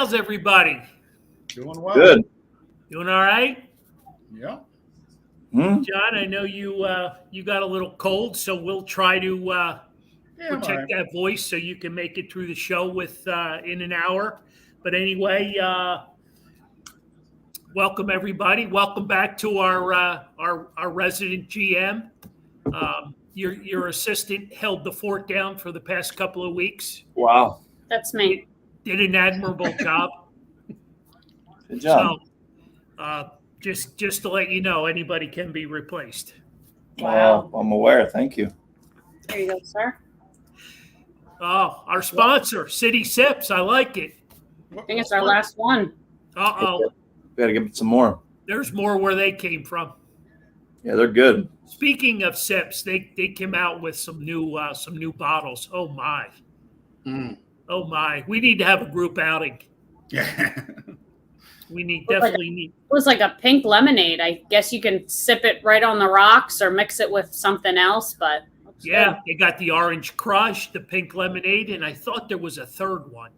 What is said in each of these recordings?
How's everybody? Doing well. Good. Doing all right? Yeah. John, I know you got a little cold, so we'll try to Yeah, I'm all protect right. that voice so you can make it through the show with in an hour. But anyway, welcome everybody. Welcome back to our resident GM. Your assistant held the fort down for the past couple of weeks. Wow. That's me. Did an admirable job. Good job. So, just to let you know, anybody can be replaced. Wow. I'm aware. Thank you. There you go, sir. Oh, our sponsor, City Sips. I like it. I think it's our last one. Uh-oh. We got to give it some more. There's more where they came from. Yeah, they're good. Speaking of sips, they came out with some new bottles. Oh my. Oh my. We need to have a group outing. Yeah. We need It need was like a pink lemonade. I guess you can sip it right on the rocks or mix it with something else, but yeah, they got the orange crush, the pink lemonade, and I thought there was a third one.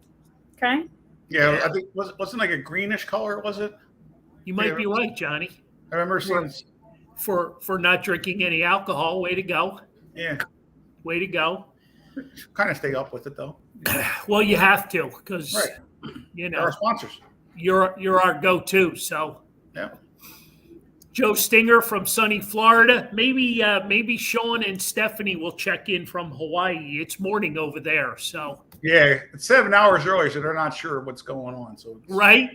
Okay. Yeah, I think wasn't like a greenish color, was it? You might be right, Johnny. I remember seeing. For not drinking any alcohol. Way to go. Yeah. Way to go. Kind of stay up with it though. Well, you have to because Right. you They're know our sponsors. you're our go-to. So Yeah. Joe Stinger from sunny Florida. Maybe Sean and Stephanie will check in from Hawaii. It's morning over there, so Yeah, it's 7 hours early, so they're not sure what's going on. So right.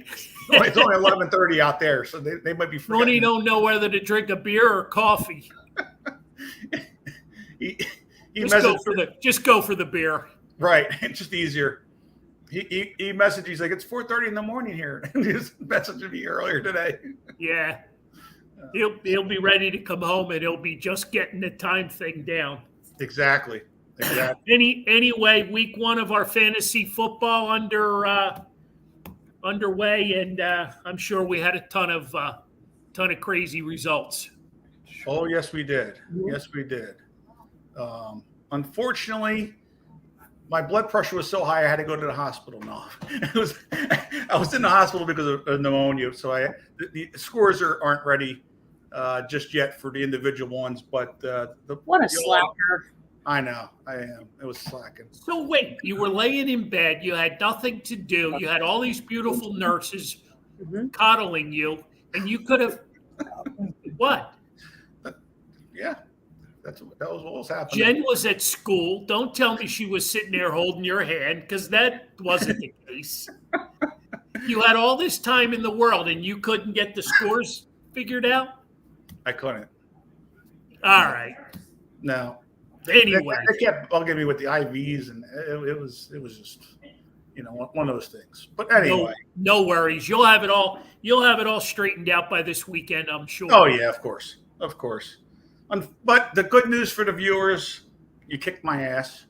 it's only 11:30 out there, so they might be forgetting. Ronnie don't know whether to drink a beer or coffee. he Just go for the beer. Right, it's just easier. He messaged. He's like, it's 4:30 in the morning here. He just messaged me earlier today. Yeah. He'll be ready to come home, and he'll be just getting the time thing down. Exactly. Anyway, week 1 of our fantasy football underway, and I'm sure we had a ton of crazy results. Oh yes, we did. Yes, we did. Unfortunately, my blood pressure was so high I had to go to the hospital. No, I was in the hospital because of pneumonia. So the scores aren't ready just yet for the individual ones. But What a slacker. I know, I am. It was slacking. So wait, you were laying in bed, you had nothing to do, you had all these beautiful nurses coddling you, and you could have what? Yeah, that was what was happening. Jen was at school. Don't tell me she was sitting there holding your hand, because that wasn't the case. You had all this time in the world, and you couldn't get the scores figured out? I couldn't. All right. No. Anyway, they kept bugging me with the IVs, and it was just, one of those things. But anyway, no worries. You'll have it all straightened out by this weekend, I'm sure. Oh yeah, of course. But the good news for the viewers, you kicked my ass.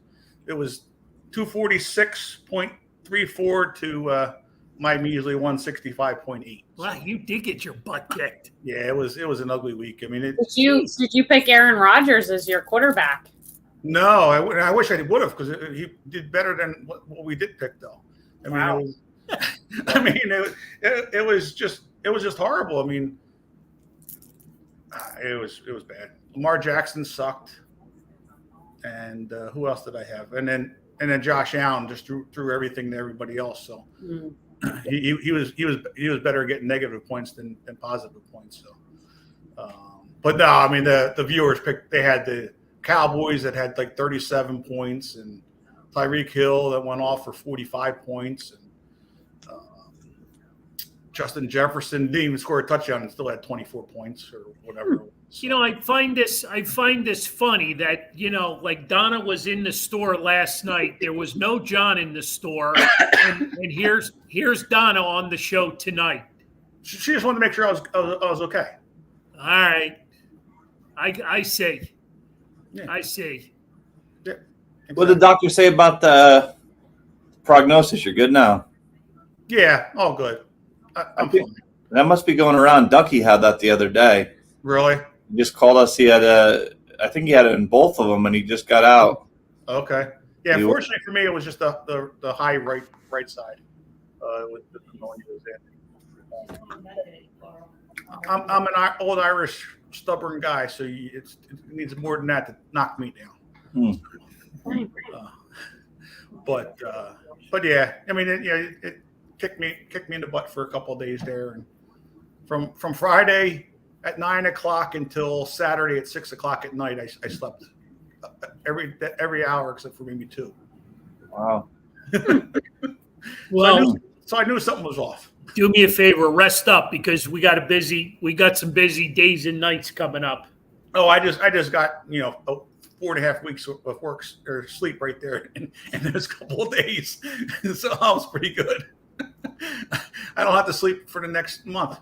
It was 246.34 to my measly 165.8. Wow, you did get your butt kicked. Yeah, it was an ugly week. I mean, Did you pick Aaron Rodgers as your quarterback? No, I wish I would have, because he did better than what we did pick, though. I mean, Wow. it was just horrible. I mean, it was bad. Lamar Jackson sucked, and who else did I have? And then Josh Allen just threw everything to everybody else. So he was better at getting negative points than positive points. So, but no, I mean the viewers picked. They had the Cowboys that had like 37 points, and Tyreek Hill that went off for 45 points, and Justin Jefferson didn't even score a touchdown and still had 24 points or whatever. So. I find this funny that, like Donna was in the store last night. There was no John in the store. And here's Donna on the show tonight. She just wanted to make sure I was okay. All right. I see. Yeah. I see. Yeah. Exactly. What did the doctor say about the prognosis? You're good now. Yeah, all good. I'm fine. That must be going around. Ducky had that the other day. Really? He just called us. He had I think he had it in both of them, and he just got out. Okay. Yeah, fortunately for me, it was just the high right side. with the when he was in. I'm an old Irish stubborn guy, so it needs more than that to knock me down. But yeah, I mean, it kicked me in the butt for a couple of days there, and from Friday at 9 o'clock until Saturday at 6 o'clock at night, I slept every hour except for maybe 2. Wow. Well, so I knew something was off. Do me a favor, rest up because we got some busy days and nights coming up. Oh, I just got 4.5 weeks of work or sleep right there in those couple of days, so I was pretty good. I don't have to sleep for the next month.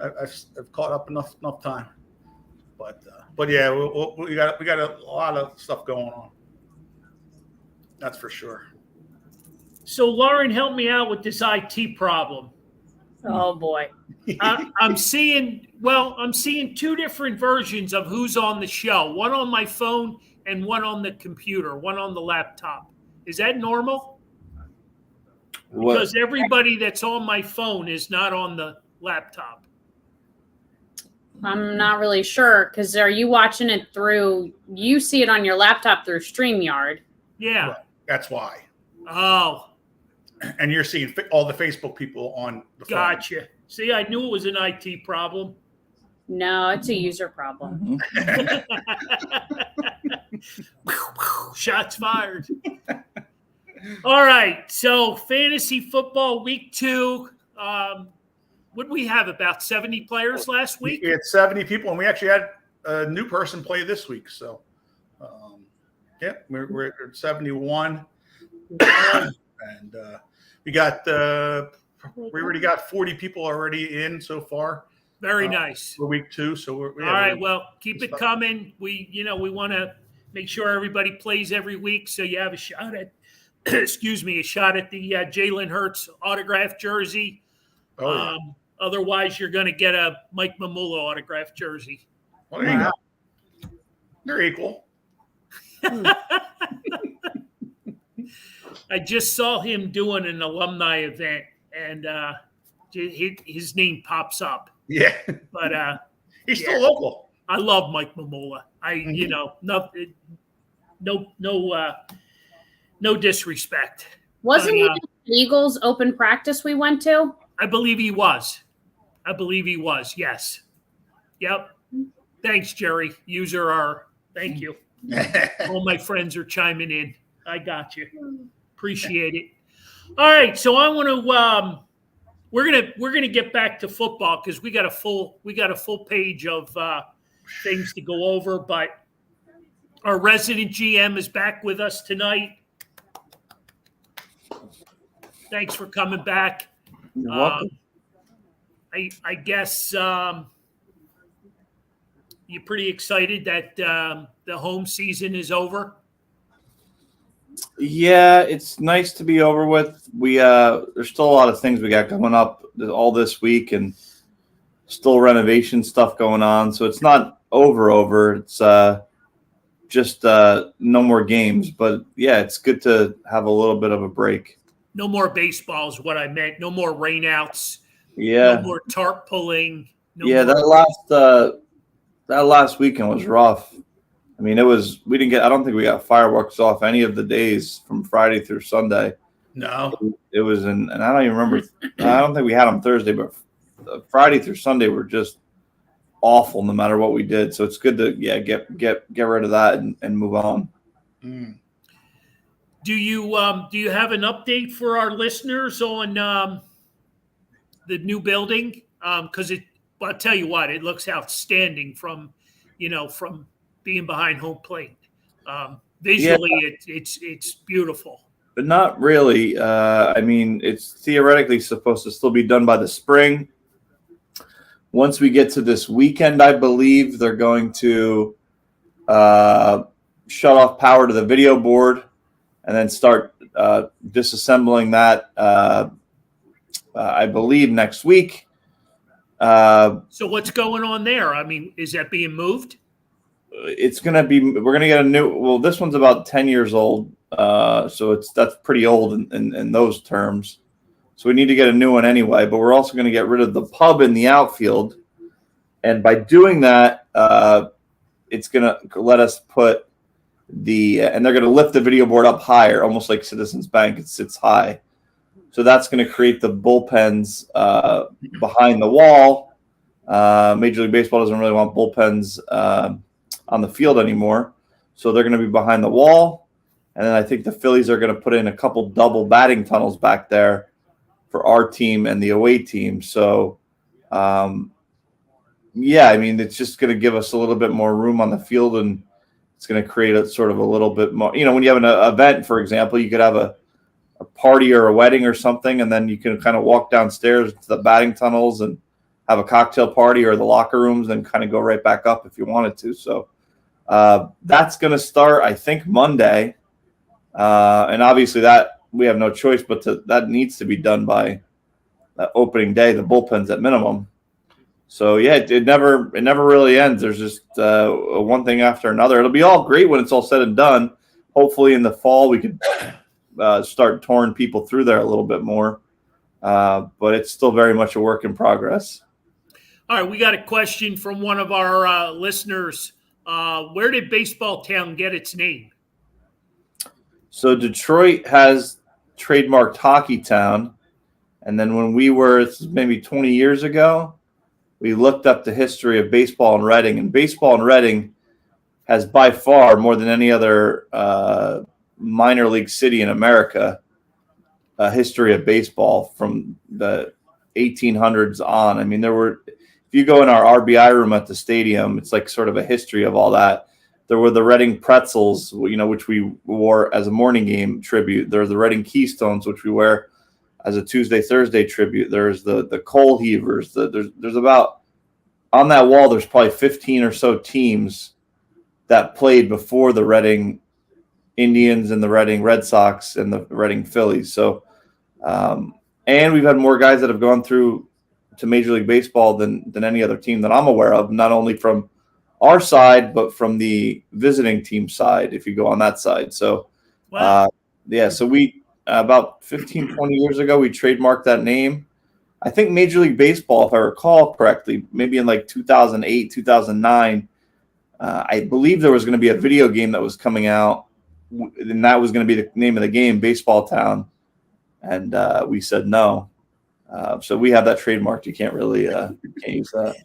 I've caught up enough time, but yeah, we got a lot of stuff going on. That's for sure. So Lauren, help me out with this IT problem. Oh boy. I'm seeing 2 different versions of who's on the show. One on my phone and one on the computer, one on the laptop. Is that normal? Because everybody that's on my phone is not on the laptop. I'm not really sure because are you watching it through? You see it on your laptop through StreamYard. Yeah. Right. That's why. Oh. And you're seeing all the Facebook people on the phone. Gotcha. See, I knew it was an IT problem. No, it's a user problem. Shots fired. All right. So fantasy football week 2. What did we have? About 70 players last week? We had 70 people, and we actually had a new person play this week. So, yeah, we're at 71. And we already got 40 people already in so far. Very nice. For week 2. So all right. Well, keep it coming. We want to make sure everybody plays every week, so you have a shot at, a shot at the Jalen Hurts autographed jersey. Oh, yeah. Otherwise, you're going to get a Mike Mamula autographed jersey. Well, there you go. They're equal. I just saw him doing an alumni event, and his name pops up. Yeah, but he's still local. I love Mike Mamula. No disrespect. Wasn't he at the Eagles open practice we went to? I believe he was. Yes. Yep. Thanks, Jerry. Thank you. All my friends are chiming in. I got you. Appreciate it. All right, so I want to we're gonna get back to football because we got a full page of things to go over. But our resident GM is back with us tonight. Thanks for coming back. You're welcome. I guess you're pretty excited that the home season is over. Yeah, it's nice to be over with. We there's still a lot of things we got coming up all this week, and still renovation stuff going on. So it's not over. It's just no more games. But yeah, it's good to have a little bit of a break. No more baseball is what I meant. No more rainouts. Yeah. No more tarp pulling. That last weekend was rough. I mean, I don't think we got fireworks off any of the days from Friday through Sunday. No. It was and I don't even remember. I don't think we had them Thursday, but Friday through Sunday were just awful no matter what we did. So it's good to get rid of that and move on. Mm. Do you have an update for our listeners on the new building? Because I'll tell you what, it looks outstanding from being behind home plate. Visually, it's beautiful. But not really. I mean, it's theoretically supposed to still be done by the spring. Once we get to this weekend, I believe they're going to shut off power to the video board and then start disassembling that, I believe, next week. So what's going on there? I mean, is that being moved? We're going to get a new, well, this one's about 10 years old. So that's pretty old in those terms. So we need to get a new one anyway, but we're also going to get rid of the pub in the outfield. And by doing that, it's going to let us put and they're going to lift the video board up higher, almost like Citizens Bank. It sits high. So that's going to create the bullpens behind the wall. Major League Baseball doesn't really want bullpens on the field anymore. So they're going to be behind the wall. And then I think the Phillies are going to put in a couple double batting tunnels back there for our team and the away team. So, yeah, I mean, it's just going to give us a little bit more room on the field, and it's going to create a sort of a little bit more, when you have an event, for example, you could have a party or a wedding or something, and then you can kind of walk downstairs to the batting tunnels and have a cocktail party or the locker rooms and kind of go right back up if you wanted to. So that's going to start, I think, Monday. And obviously that we have no choice, but that needs to be done by opening day, the bullpens at minimum. So yeah, it never really ends. There's just one thing after another. It'll be all great when it's all said and done. Hopefully in the fall we could start touring people through there a little bit more. But it's still very much a work in progress. All right, we got a question from one of our listeners. Where did Baseball Town get its name? So Detroit has trademarked Hockey Town. And then when we were maybe 20 years ago, we looked up the history of baseball in Reading. And baseball in Reading has by far, more than any other minor league city in America, a history of baseball from the 1800s on. I mean, if you go in our RBI room at the stadium, it's like sort of a history of all that. There were the Reading Pretzels, which we wore as a morning game tribute. There are the Reading Keystones, which we wear as a Tuesday, Thursday tribute. There's the Coal Heavers. There's about, on that wall, there's probably 15 or so teams that played before the Reading Indians and the Reading Red Sox and the Reading Phillies. So, and we've had more guys that have gone through to Major League Baseball than any other team that I'm aware of, not only from our side, but from the visiting team side, if you go on that side. So, Wow. So we, about 15, 20 years ago, we trademarked that name. I think Major League Baseball, if I recall correctly, maybe in like 2008, 2009, I believe there was going to be a video game that was coming out, and that was going to be the name of the game, Baseball Town. And we said no. So we have that trademarked. You can't really can't use that.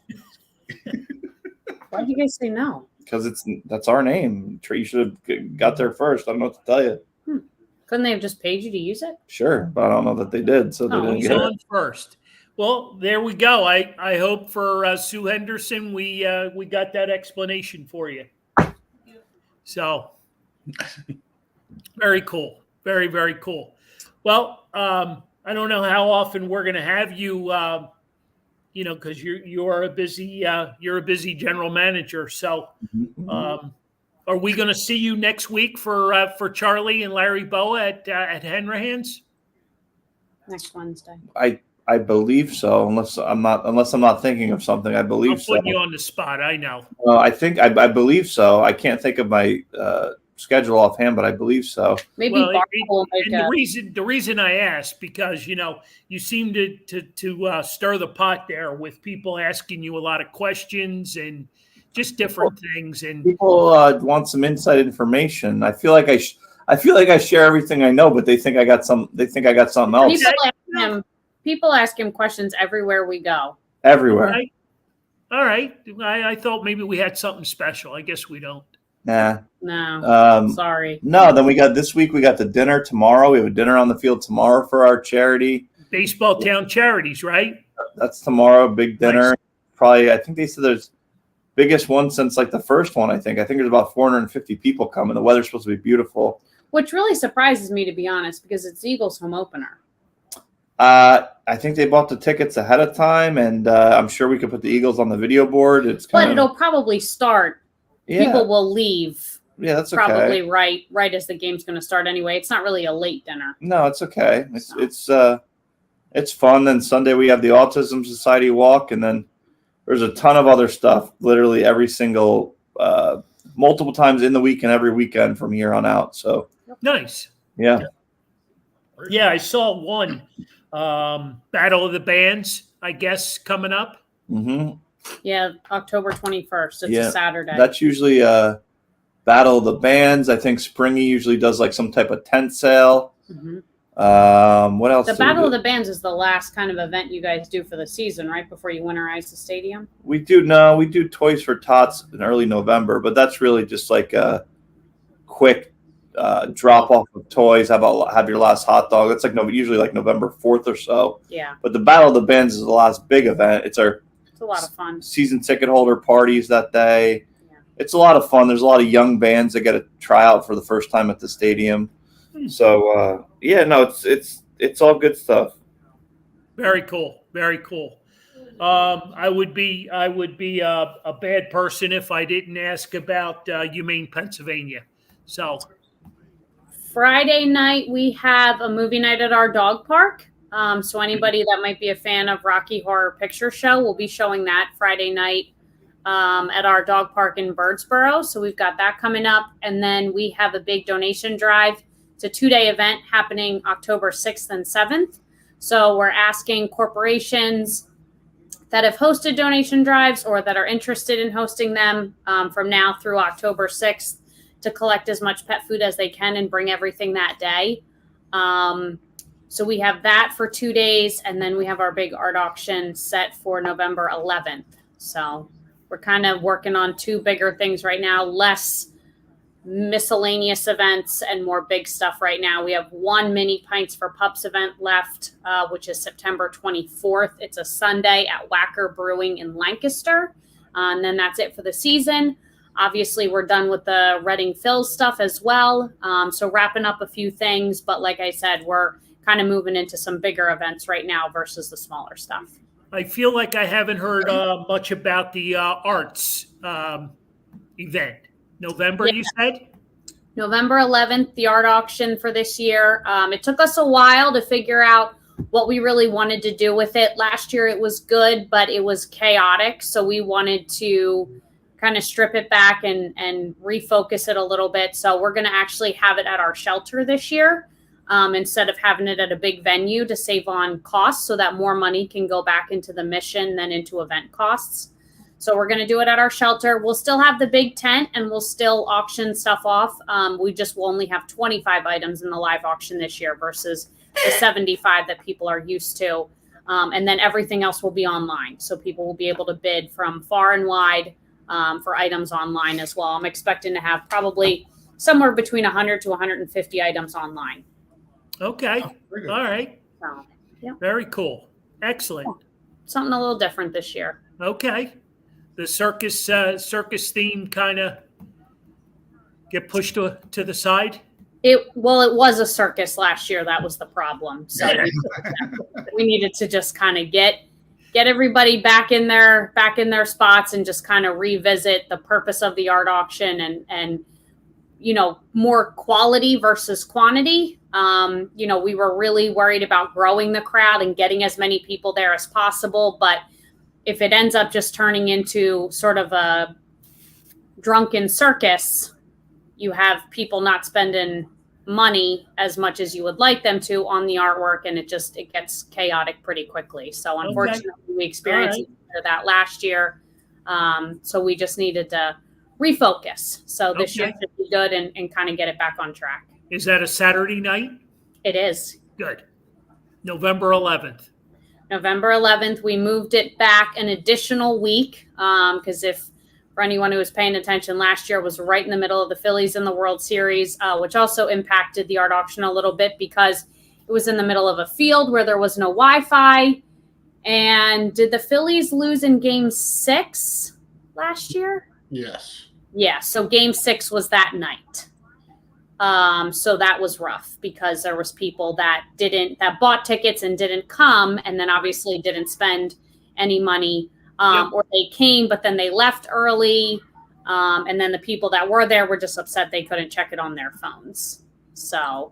Why did you guys say no? Because that's our name. You should have got there first. I don't know what to tell you. Couldn't they have just paid you to use it? Sure, but I don't know that they did. So they didn't He's get on it. first. Well, there we go. I hope for Sue Henderson we got that explanation for you. So very cool. Very, very cool. Well, I don't know how often we're going to have you, because you're a busy general manager. So, are we going to see you next week for Charlie and Larry Boa at Hanrahan's? Next Wednesday. I believe so, unless I'm not thinking of something. I believe I'm so. putting you on the spot. I know. I believe so. I can't think of my schedule offhand, but I believe so. Maybe the reason I asked, because you seem to stir the pot there with people asking you a lot of questions and just different things, and people want some inside information. I feel like I share everything I know, but they think I got something else. People ask him questions everywhere we go. Everywhere. All right. I thought maybe we had something special. I guess we don't. Nah. No. Sorry. No, then we got the dinner tomorrow. We have a dinner on the field tomorrow for our charity. Baseball Town Charities, right? That's tomorrow, big dinner. Nice. Probably, I think they said there's biggest one since like the first one, I think. I think there's about 450 people coming. The weather's supposed to be beautiful. Which really surprises me, to be honest, because it's Eagles' home opener. I think they bought the tickets ahead of time, and I'm sure we could put the Eagles on the video board. It'll probably start. Yeah. People will leave. Yeah, that's okay. Probably right as the game's going to start anyway. It's not really a late dinner. No, it's okay. It's fun. Then Sunday we have the Autism Society walk, and then there's a ton of other stuff. Literally every single, multiple times in the week and every weekend from here on out. So nice. Yeah. Yeah, I saw one Battle of the Bands, I guess, coming up. Mm-hmm. Yeah, October 21st. It's a Saturday. That's usually Battle of the Bands. I think Springy usually does like some type of tent sale. Mm-hmm. What else? The Battle of the Bands is the last kind of event you guys do for the season, right? Before you winterize the stadium? We do Toys for Tots in early November, but that's really just like a quick drop off of toys. How about have your last hot dog? That's like usually like November 4th or so. Yeah. But the Battle of the Bands is the last big event. It's a lot of fun. Season ticket holder parties that day. Yeah. It's a lot of fun. There's a lot of young bands that get to try out for the first time at the stadium. So it's all good stuff. Very cool. Very cool. I would be a bad person if I didn't ask about UMaine, Pennsylvania. So Friday night we have a movie night at our dog park. So anybody that might be a fan of Rocky Horror Picture Show, we'll be showing that Friday night at our dog park in Birdsboro. So we've got that coming up. And then we have a big donation drive. It's a 2-day event happening October 6th and 7th. So we're asking corporations that have hosted donation drives or that are interested in hosting them from now through October 6th to collect as much pet food as they can and bring everything that day. So we have that for 2 days, and then we have our big art auction set for November 11th. So we're kind of working on 2 bigger things right now, less miscellaneous events and more big stuff right now. We have 1 mini Pints for Pups event left, which is September 24th. It's a Sunday at Wacker Brewing in Lancaster. And then that's it for the season. Obviously, we're done with the Reading Phil's stuff as well. So wrapping up a few things. But like I said, we're kind of moving into some bigger events right now versus the smaller stuff. I feel like I haven't heard much about the arts event. November, you said? November 11th, the art auction for this year. It took us a while to figure out what we really wanted to do with it. Last year it was good, but it was chaotic. So we wanted to kind of strip it back and refocus it a little bit. So we're going to actually have it at our shelter this year instead of having it at a big venue to save on costs so that more money can go back into the mission than into event costs. So we're going to do it at our shelter. We'll still have the big tent and we'll still auction stuff off. We just will only have 25 items in the live auction this year versus the 75 that people are used to. And then everything else will be online. So people will be able to bid from far and wide for items online as well. I'm expecting to have probably somewhere between 100 to 150 items online. Okay. All right. So, yeah. Very cool. Excellent. Something a little different this year. Okay. The circus theme kind of get pushed to the side? It was a circus last year. That was the problem. So we needed to just kind of get everybody back in their spots and just kind of revisit the purpose of the art auction and more quality versus quantity. We were really worried about growing the crowd and getting as many people there as possible, but if it ends up just turning into sort of a drunken circus, you have people not spending money as much as you would like them to on the artwork, and it gets chaotic pretty quickly. So unfortunately, we experienced that last year. So we just needed to refocus. So this year should be good and kind of get it back on track. Is that a Saturday night? It is. Good. November 11th. November 11th, we moved it back an additional week because for anyone who was paying attention, last year was right in the middle of the Phillies in the World Series, which also impacted the art auction a little bit because it was in the middle of a field where there was no Wi-Fi. And did the Phillies lose in Game 6 last year? Yes. Yeah, so Game 6 was that night. So that was rough because there was people that bought tickets and didn't come, and then obviously didn't spend any money, or they came, but then they left early. And then the people that were there were just upset they couldn't check it on their phones. So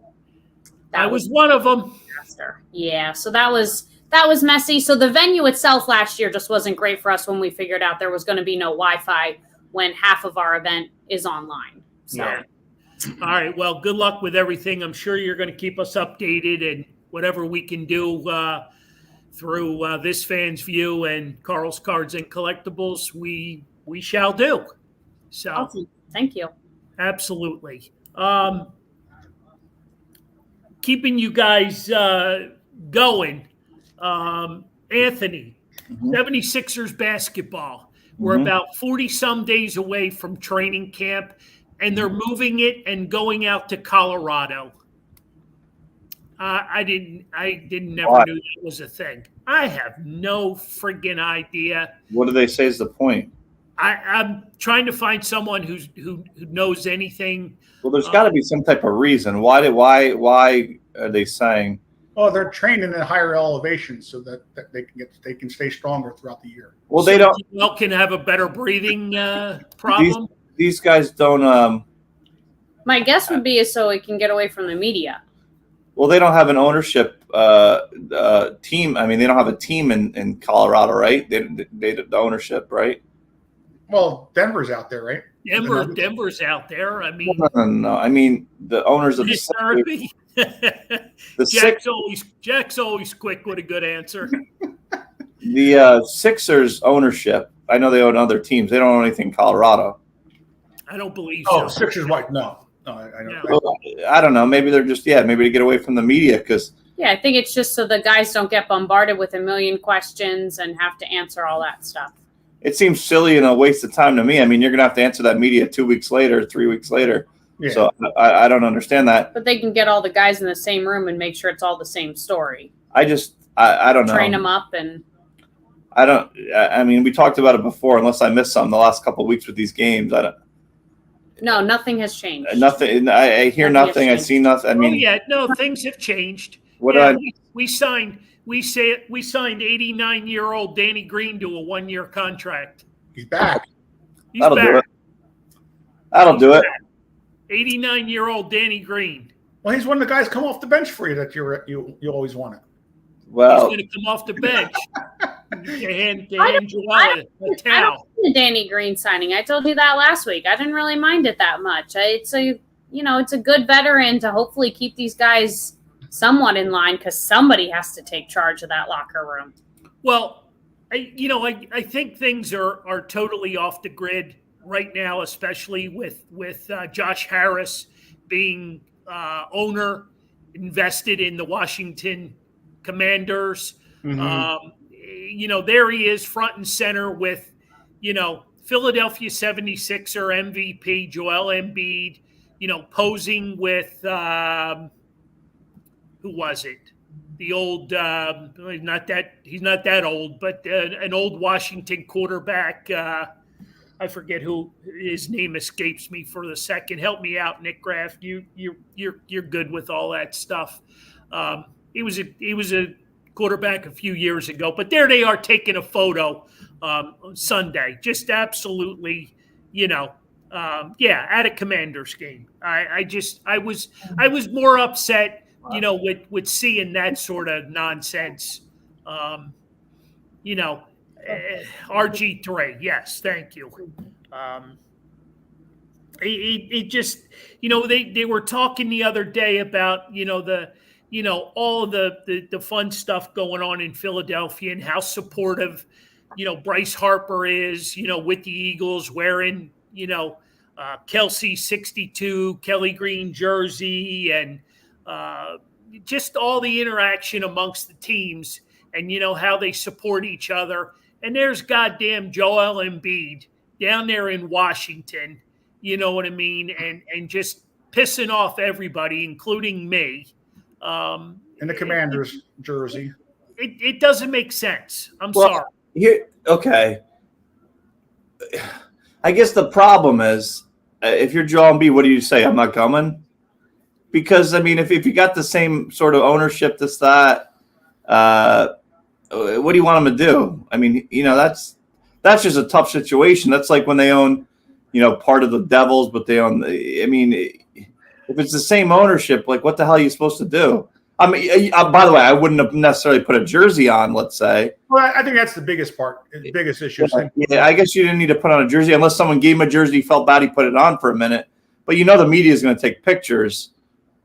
that was one of them. Disaster. Yeah. So that was messy. So the venue itself last year just wasn't great for us when we figured out there was going to be no Wi-Fi when half of our event is online. So. Yeah. All right. Well, good luck with everything. I'm sure you're going to keep us updated, and whatever we can do through this fan's view and Carl's Cards and Collectibles, we shall do. So Awesome. Thank you. absolutely. Keeping you guys going, Anthony, 76ers basketball. We're about 40 some days away from training camp, and they're moving it and going out to Colorado. I never knew that was a thing. I have no friggin' idea. What do they say is the point? I'm trying to find someone who knows anything. Well, there's got to be some type of reason. Why are they saying? Oh, they're training at higher elevations so that they can stay stronger throughout the year. Well, they don't. Well, can have a better breathing problem. These guys don't. My guess would be is so it can get away from the media. Well, they don't have an ownership team. I mean, they don't have a team in Colorado, right? They the ownership, right? Well, Denver's out there, right? Denver's out there. I mean, no. I mean, the owners of the therapy. Jack's always quick with a good answer. The Sixers ownership. I know they own other teams. They don't own anything in Colorado. I don't believe so. so. Sixers white? No. I don't. Well, I don't know. Maybe they're just maybe to get away from the media because. Yeah, I think it's just so the guys don't get bombarded with a million questions and have to answer all that stuff. It seems silly and a waste of time to me. I mean, you're going to have to answer that media 2 weeks later, 3 weeks later. Yeah. So I don't understand that. But they can get all the guys in the same room and make sure it's all the same story. I don't know. Train them up and. I mean, we talked about it before. Unless I missed something the last couple of weeks with these games, I don't. No, nothing has changed. Nothing. I hear nothing. I see nothing. I mean, things have changed. We signed 89-year-old Danny Green to a 1-year contract. He's back. That'll do it. That'll do it. 89-year-old Danny Green. Well, he's one of the guys come off the bench for you that you always wanted. Well, he's going to come off the bench. hand Joel a towel. I don't see the Danny Green signing. I told you that last week. I didn't really mind it that much. It's a good veteran to hopefully keep these guys somewhat in line because somebody has to take charge of that locker room. Well, I think things are totally off the grid right now, especially with Josh Harris being owner, invested in the Washington Commanders. Mm-hmm. There he is front and center with, Philadelphia 76er MVP Joel Embiid, posing with, who was it? The old, he's not that old, but an old Washington quarterback. I forget who his name escapes me for the second. Help me out, Nick Graff. You're good with all that stuff. He was a quarterback a few years ago, but there they are taking a photo Sunday. Just absolutely, at a Commanders game. I was more upset, with seeing that sort of nonsense. RG3, yes, thank you. It just, they were talking the other day about, all of the fun stuff going on in Philadelphia and how supportive, Bryce Harper is, with the Eagles wearing, Kelsey 62, Kelly Green jersey, and just all the interaction amongst the teams and, how they support each other. And there's goddamn Joel Embiid down there in Washington, you know what I mean? And just pissing off everybody, including me. In the Commanders jersey. It doesn't make sense. I'm sorry. Okay. I guess the problem is, if you're Joel Embiid, what do you say? I'm not coming? Because, I mean, if you got the same sort of ownership as that, what do you want them to do? I mean, that's just a tough situation. That's like when they own, part of the Devils, but they own, if it's the same ownership, like what the hell are you supposed to do? I mean, by the way, I wouldn't have necessarily put a jersey on, let's say. Well, I think that's the biggest part, the biggest issue. Yeah, I guess you didn't need to put on a jersey unless someone gave him a jersey, felt bad, he put it on for a minute. But the media is going to take pictures.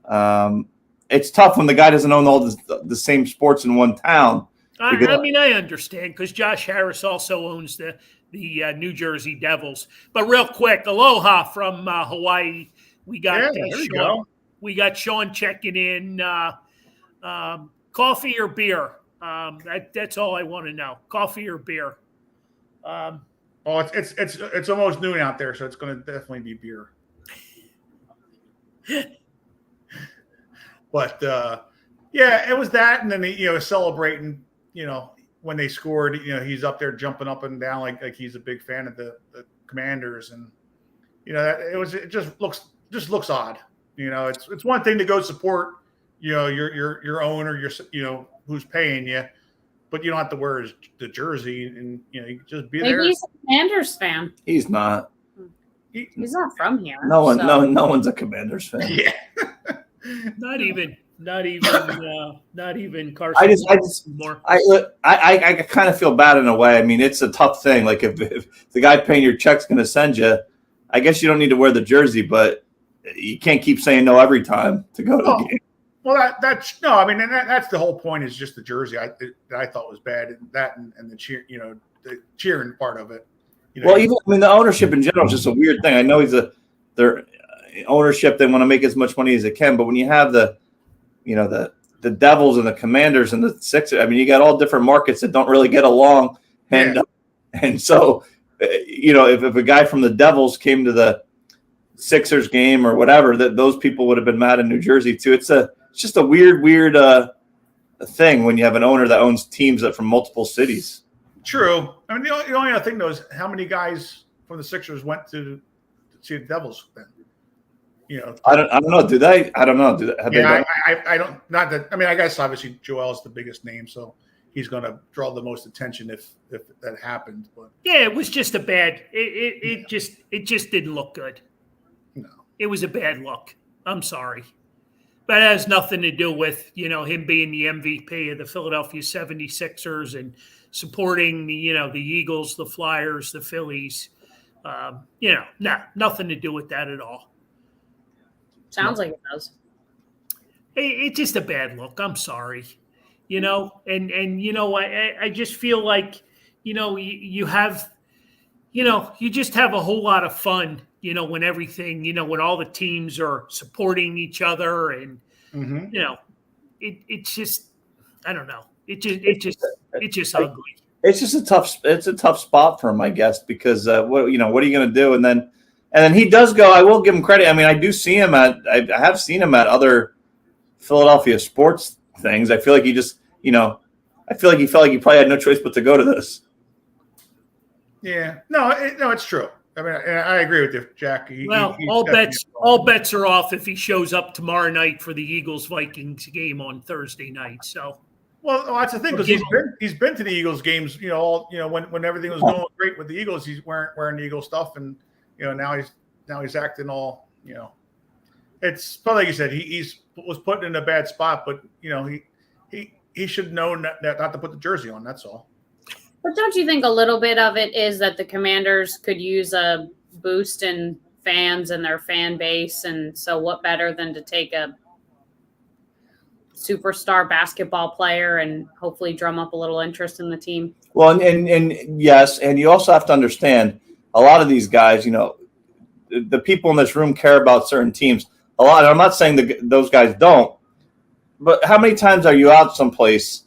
And it's tough when the guy doesn't own all the same sports in one town. I mean, I understand because Josh Harris also owns the New Jersey Devils. But real quick, aloha from Hawaii. We got there you Sean. go. We got Sean checking in. Coffee or beer? That's all I want to know. Coffee or beer? It's almost noon out there, so it's going to definitely be beer. But yeah, it was that, and then celebrating. When they scored, he's up there jumping up and down like he's a big fan of the Commanders, and it just looks odd. It's one thing to go support your owner, who's paying you, but you don't have to wear the jersey, and you can just be there. Maybe he's a Commanders fan. He's not. He's not from here. No one's a Commanders fan. Yeah. Not even Carson. I kind of feel bad in a way. I mean, it's a tough thing. Like if the guy paying your check's going to send you, I guess you don't need to wear the jersey, but you can't keep saying no every time to go to the game. Well, that's no. I mean, that's the whole point. Is just the jersey. I thought was bad. And the cheer, the cheering part of it. Well, the ownership in general is just a weird thing. I know their ownership. They want to make as much money as they can, but when you have the Devils and the Commanders and the Sixers, I mean, you got all different markets that don't really get along, and so if a guy from the Devils came to the Sixers game or whatever, that those people would have been mad in New Jersey too. It's just a weird thing when you have an owner that owns teams that from multiple cities. True. I mean, the only other thing though is how many guys from the Sixers went to see the Devils then. I don't know. Do they? I don't know. I don't. Not that. I mean, I guess obviously Joel's the biggest name, so he's going to draw the most attention if that happened. But yeah, it was just a bad. It just didn't look good. No, it was a bad look. I'm sorry, but it has nothing to do with him being the MVP of the Philadelphia 76ers and supporting the Eagles, the Flyers, the Phillies. Nothing to do with that at all. Sounds like it does. It's just a bad look. I'm sorry, I just feel like, you have, you just have a whole lot of fun, when everything, when all the teams are supporting each other and, it's just, I don't know. It's just ugly. It's just a tough spot for him, I guess, because what are you going to do? And then he does go. I will give him credit. I mean, I have seen him at other Philadelphia sports things. I feel like he just, I feel like he felt like he probably had no choice but to go to this. Yeah, no, it's true. I mean, I agree with you, Jack. All bets are off if he shows up tomorrow night for the Eagles-Vikings game on Thursday night. So, well, that's the thing because he's been to the Eagles games. When everything was going great with the Eagles, he's wearing the Eagles stuff and. Now he's acting all, it's probably like you said, he was put in a bad spot, but he should know not to put the jersey on. That's all. But don't you think a little bit of it is that the Commanders could use a boost in fans and their fan base, and so what better than to take a superstar basketball player and hopefully drum up a little interest in the team? Well, and yes, and you also have to understand. A lot of these guys, the people in this room care about certain teams a lot. And I'm not saying those guys don't, but how many times are you out someplace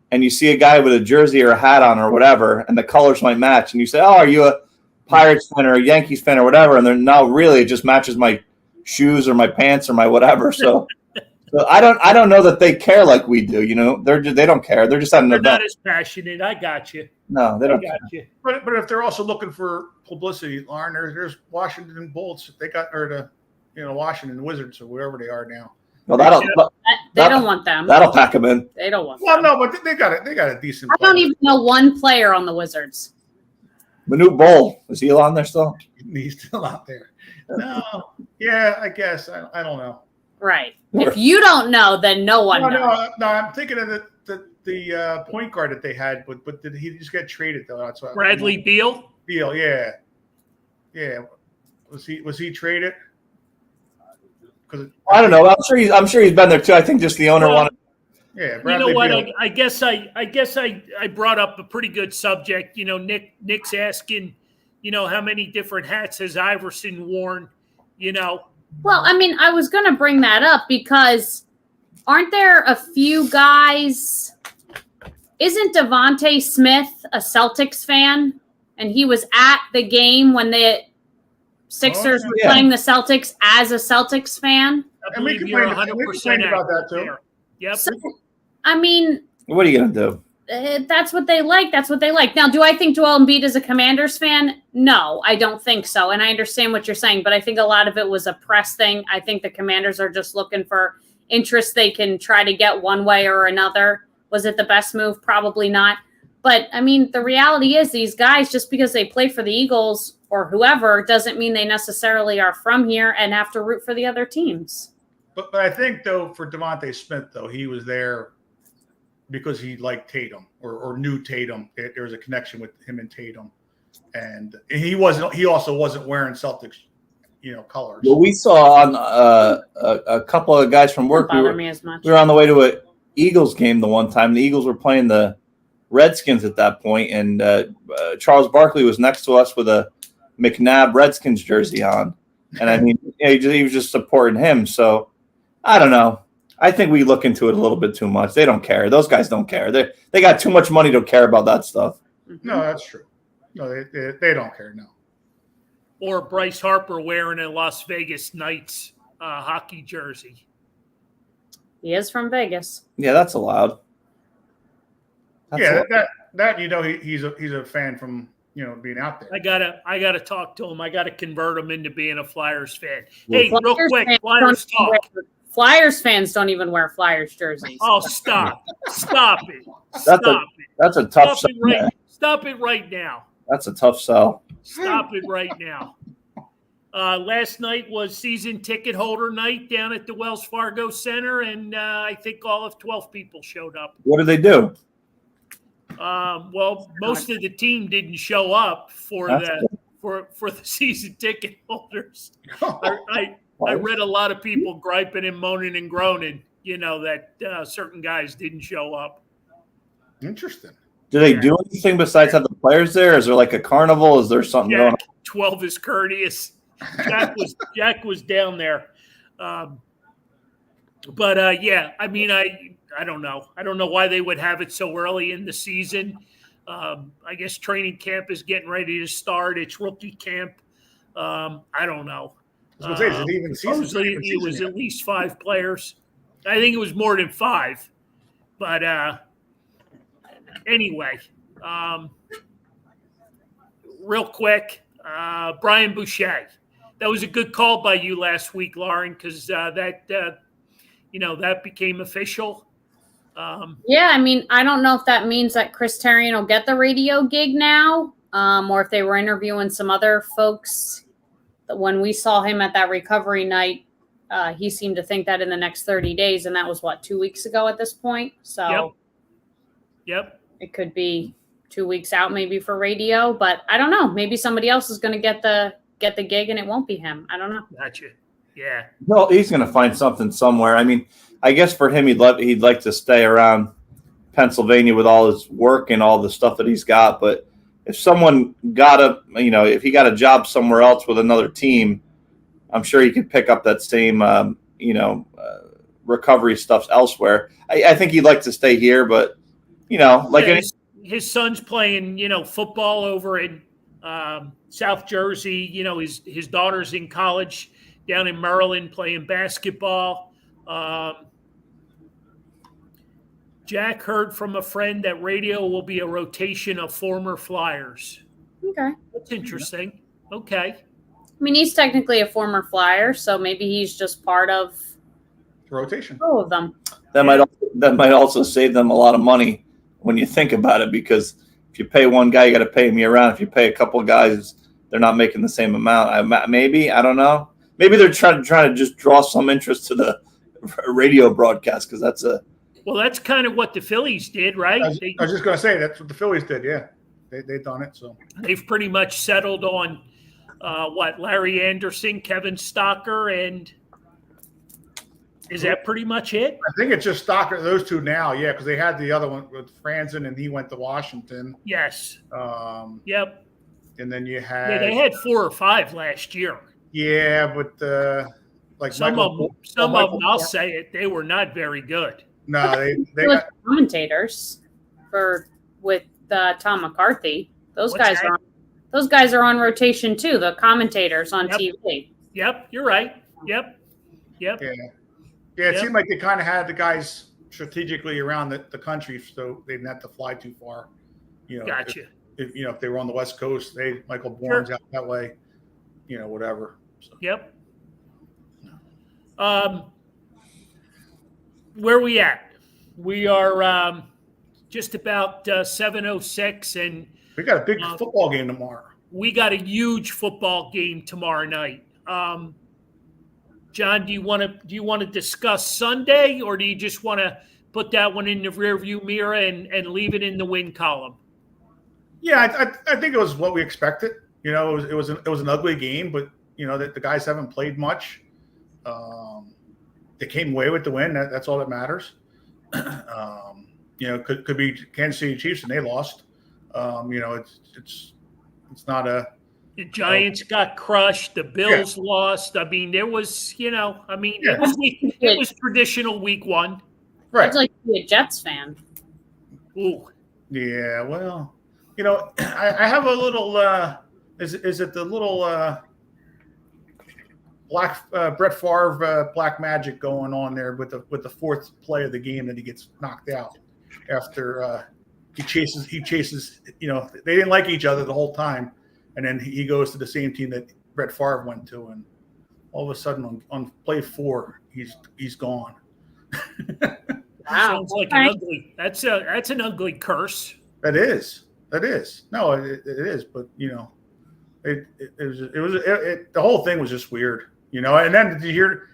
and you see a guy with a jersey or a hat on or whatever, and the colors might match, and you say, "Oh, are you a Pirates fan or a Yankees fan or whatever?" And they're no, really, it just matches my shoes or my pants or my whatever. So I don't know that they care like we do. They don't care. They're just having an event. Not as passionate. I got you. No, they don't. I got you. But if they're also looking for publicity, Lauren, there's Washington Bolts. They got Washington Wizards or wherever they are now. Well, they don't want them. That'll pack them in. They don't want. Well, them. no, but they got it. They got a decent. I don't even know one player on the Wizards. Manute Bol, is he on there still? He's still out there. No, yeah, I guess I don't know. Right. If you don't know, then no one knows. No, I'm thinking of the point guard that they had, but did he just get traded though? That's what Bradley Beal. Beal, yeah. Was he traded? I don't know. I'm sure he's been there too. I think just the owner wanted. Yeah, You know Bradley what? Beal. I guess I brought up a pretty good subject. Nick's asking, how many different hats has Iverson worn? Well, I mean, I was going to bring that up because aren't there a few guys? Isn't Devontae Smith a Celtics fan? And he was at the game when the Sixers were playing the Celtics as a Celtics fan. I believe you're 100% about that too. there. Yep. So, I mean, What are you gonna do? That's what they like. That's what they like. Now, do I think Joel Embiid is a Commanders fan? No, I don't think so. And I understand what you're saying, but I think a lot of it was a press thing. I think the Commanders are just looking for interest they can try to get one way or another. Was it the best move? Probably not. But, I mean, the reality is these guys, just because they play for the Eagles or whoever, doesn't mean they necessarily are from here and have to root for the other teams. But I think, though, for Devontae Smith, though, he was there because he liked Tatum or knew Tatum. There was a connection with him and Tatum. And he also wasn't wearing Celtics, colors. Well, we saw on a couple of guys from work. We were on the way to an Eagles game the one time. The Eagles were playing the Redskins at that point, and Charles Barkley was next to us with a McNabb Redskins jersey on. And I mean, he was just supporting him. So I don't know. I think we look into it a little bit too much. They don't care. Those guys don't care. They got too much money to care about that stuff. No, that's true. No, they don't care. No. Or Bryce Harper wearing a Las Vegas Knights hockey jersey. He is from Vegas. Yeah, that's allowed. He's a fan from being out there. I gotta talk to him. I gotta convert him into being a Flyers fan. Well, Hey, real quick, Flyers talk. Flyers fans don't even wear Flyers jerseys. Oh, stop it! That's a tough sell. Stop it right now. That's a tough sell. Stop it right now. Last night was season ticket holder night down at the Wells Fargo Center, and I think all of 12 people showed up. What did they do? Well, most of the team didn't show up for the season ticket holders. I read a lot of people griping and moaning and groaning, that certain guys didn't show up. Interesting. Do they do anything besides have the players there? Is there like a carnival? Is there something going on? 12 is courteous. Jack was down there. But yeah, I mean, I don't know. I don't know why they would have it so early in the season. I guess training camp is getting ready to start. It's rookie camp. I don't know. Supposedly it was at least 5 players. I think it was more than 5. But anyway, real quick, Brian Boucher. That was a good call by you last week, Lauren, because that became official. Yeah, I mean, I don't know if that means that Chris Therien will get the radio gig now, or if they were interviewing some other folks. When we saw him at that recovery night, he seemed to think that in the next 30 days, and that was, 2 weeks ago at this point? So Yep. It could be 2 weeks out maybe for radio, but I don't know. Maybe somebody else is going to get the gig and it won't be him. I don't know. Gotcha. Yeah. No, he's going to find something somewhere. I mean, I guess for him, he'd like to stay around Pennsylvania with all his work and all the stuff that he's got. But if someone if he got a job somewhere else with another team, I'm sure he could pick up that same, recovery stuff elsewhere. I think he'd like to stay here, but his son's playing, football over in South Jersey. His daughter's in college down in Maryland playing basketball. Jack heard from a friend that radio will be a rotation of former Flyers. Okay. That's interesting. Okay. I mean, he's technically a former Flyer, so maybe he's just part of rotation. All of them. That might also save them a lot of money when you think about it, because if you pay one guy, you got to pay him year round. If you pay a couple of guys, they're not making the same amount. Maybe, I don't know. Maybe they're trying to just draw some interest to the radio broadcast, because that's kind of what the Phillies did, right? I was just going to say that's what the Phillies did. Yeah, they've done it. So they've pretty much settled on Larry Anderson, Kevin Stocker, and Is that pretty much it? I think it's just Stockton, those two now, yeah, because they had the other one with Franzen, and he went to Washington. Yes. Yep. And then you Yeah, had they had 4 or 5 last year. yeah, but like Some of them, I'll say it, they were not very good. No, they With got commentators with Tom McCarthy. Those What's guys are on rotation too. The commentators on Yep. TV. Yep, you're right. Yep. yeah. It seemed like they kind of had the guys strategically around the country, so they didn't have to fly too far. You know, Gotcha. if they were on the West Coast, Michael Bourne's out that way. You know, whatever. So. Yep. Where we at? We are just about 7:06, and We got a big football game tomorrow. we got a huge football game tomorrow night. John, do you want to discuss Sunday, or do you just want to put that one in the rearview mirror and leave it in the win column? Yeah, I think it was what we expected. You know, it was an ugly game, but you know that the guys haven't played much. They came away with the win. That's all that matters. You know, could be Kansas City Chiefs and they lost. You know, it's not a. The Giants got crushed. The Bills lost. I mean, there was, it was traditional week 1. Right. I'd like to be a Jets fan. Ooh. Yeah. Well, you know, I have a little. Is it the little black Brett Favre black magic going on there with the fourth play of the game that he gets knocked out after he chases. You know, they didn't like each other the whole time. And then he goes to the same team that Brett Favre went to, and all of a sudden on play 4, he's gone. Wow, Sounds like an ugly. That's an ugly curse. That is. No, it is. But you know, the whole thing was just weird. You know, and then did you hear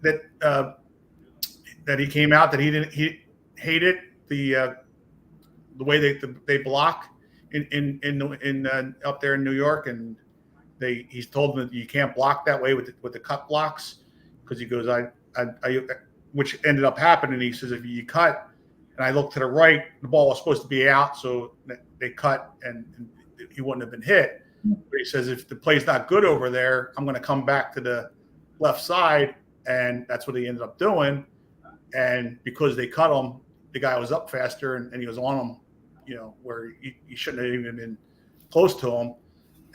that that he came out that he hated the way they block. In up there in New York, and he's told them that you can't block that way with the cut blocks, because he goes I which ended up happening. He says if you cut and I look to the right, the ball was supposed to be out, so they cut and he wouldn't have been hit. But he says if the play's not good over there, I'm going to come back to the left side, and that's what he ended up doing. And because they cut him, the guy was up faster and he was on him. You know, where he shouldn't have even been close to him,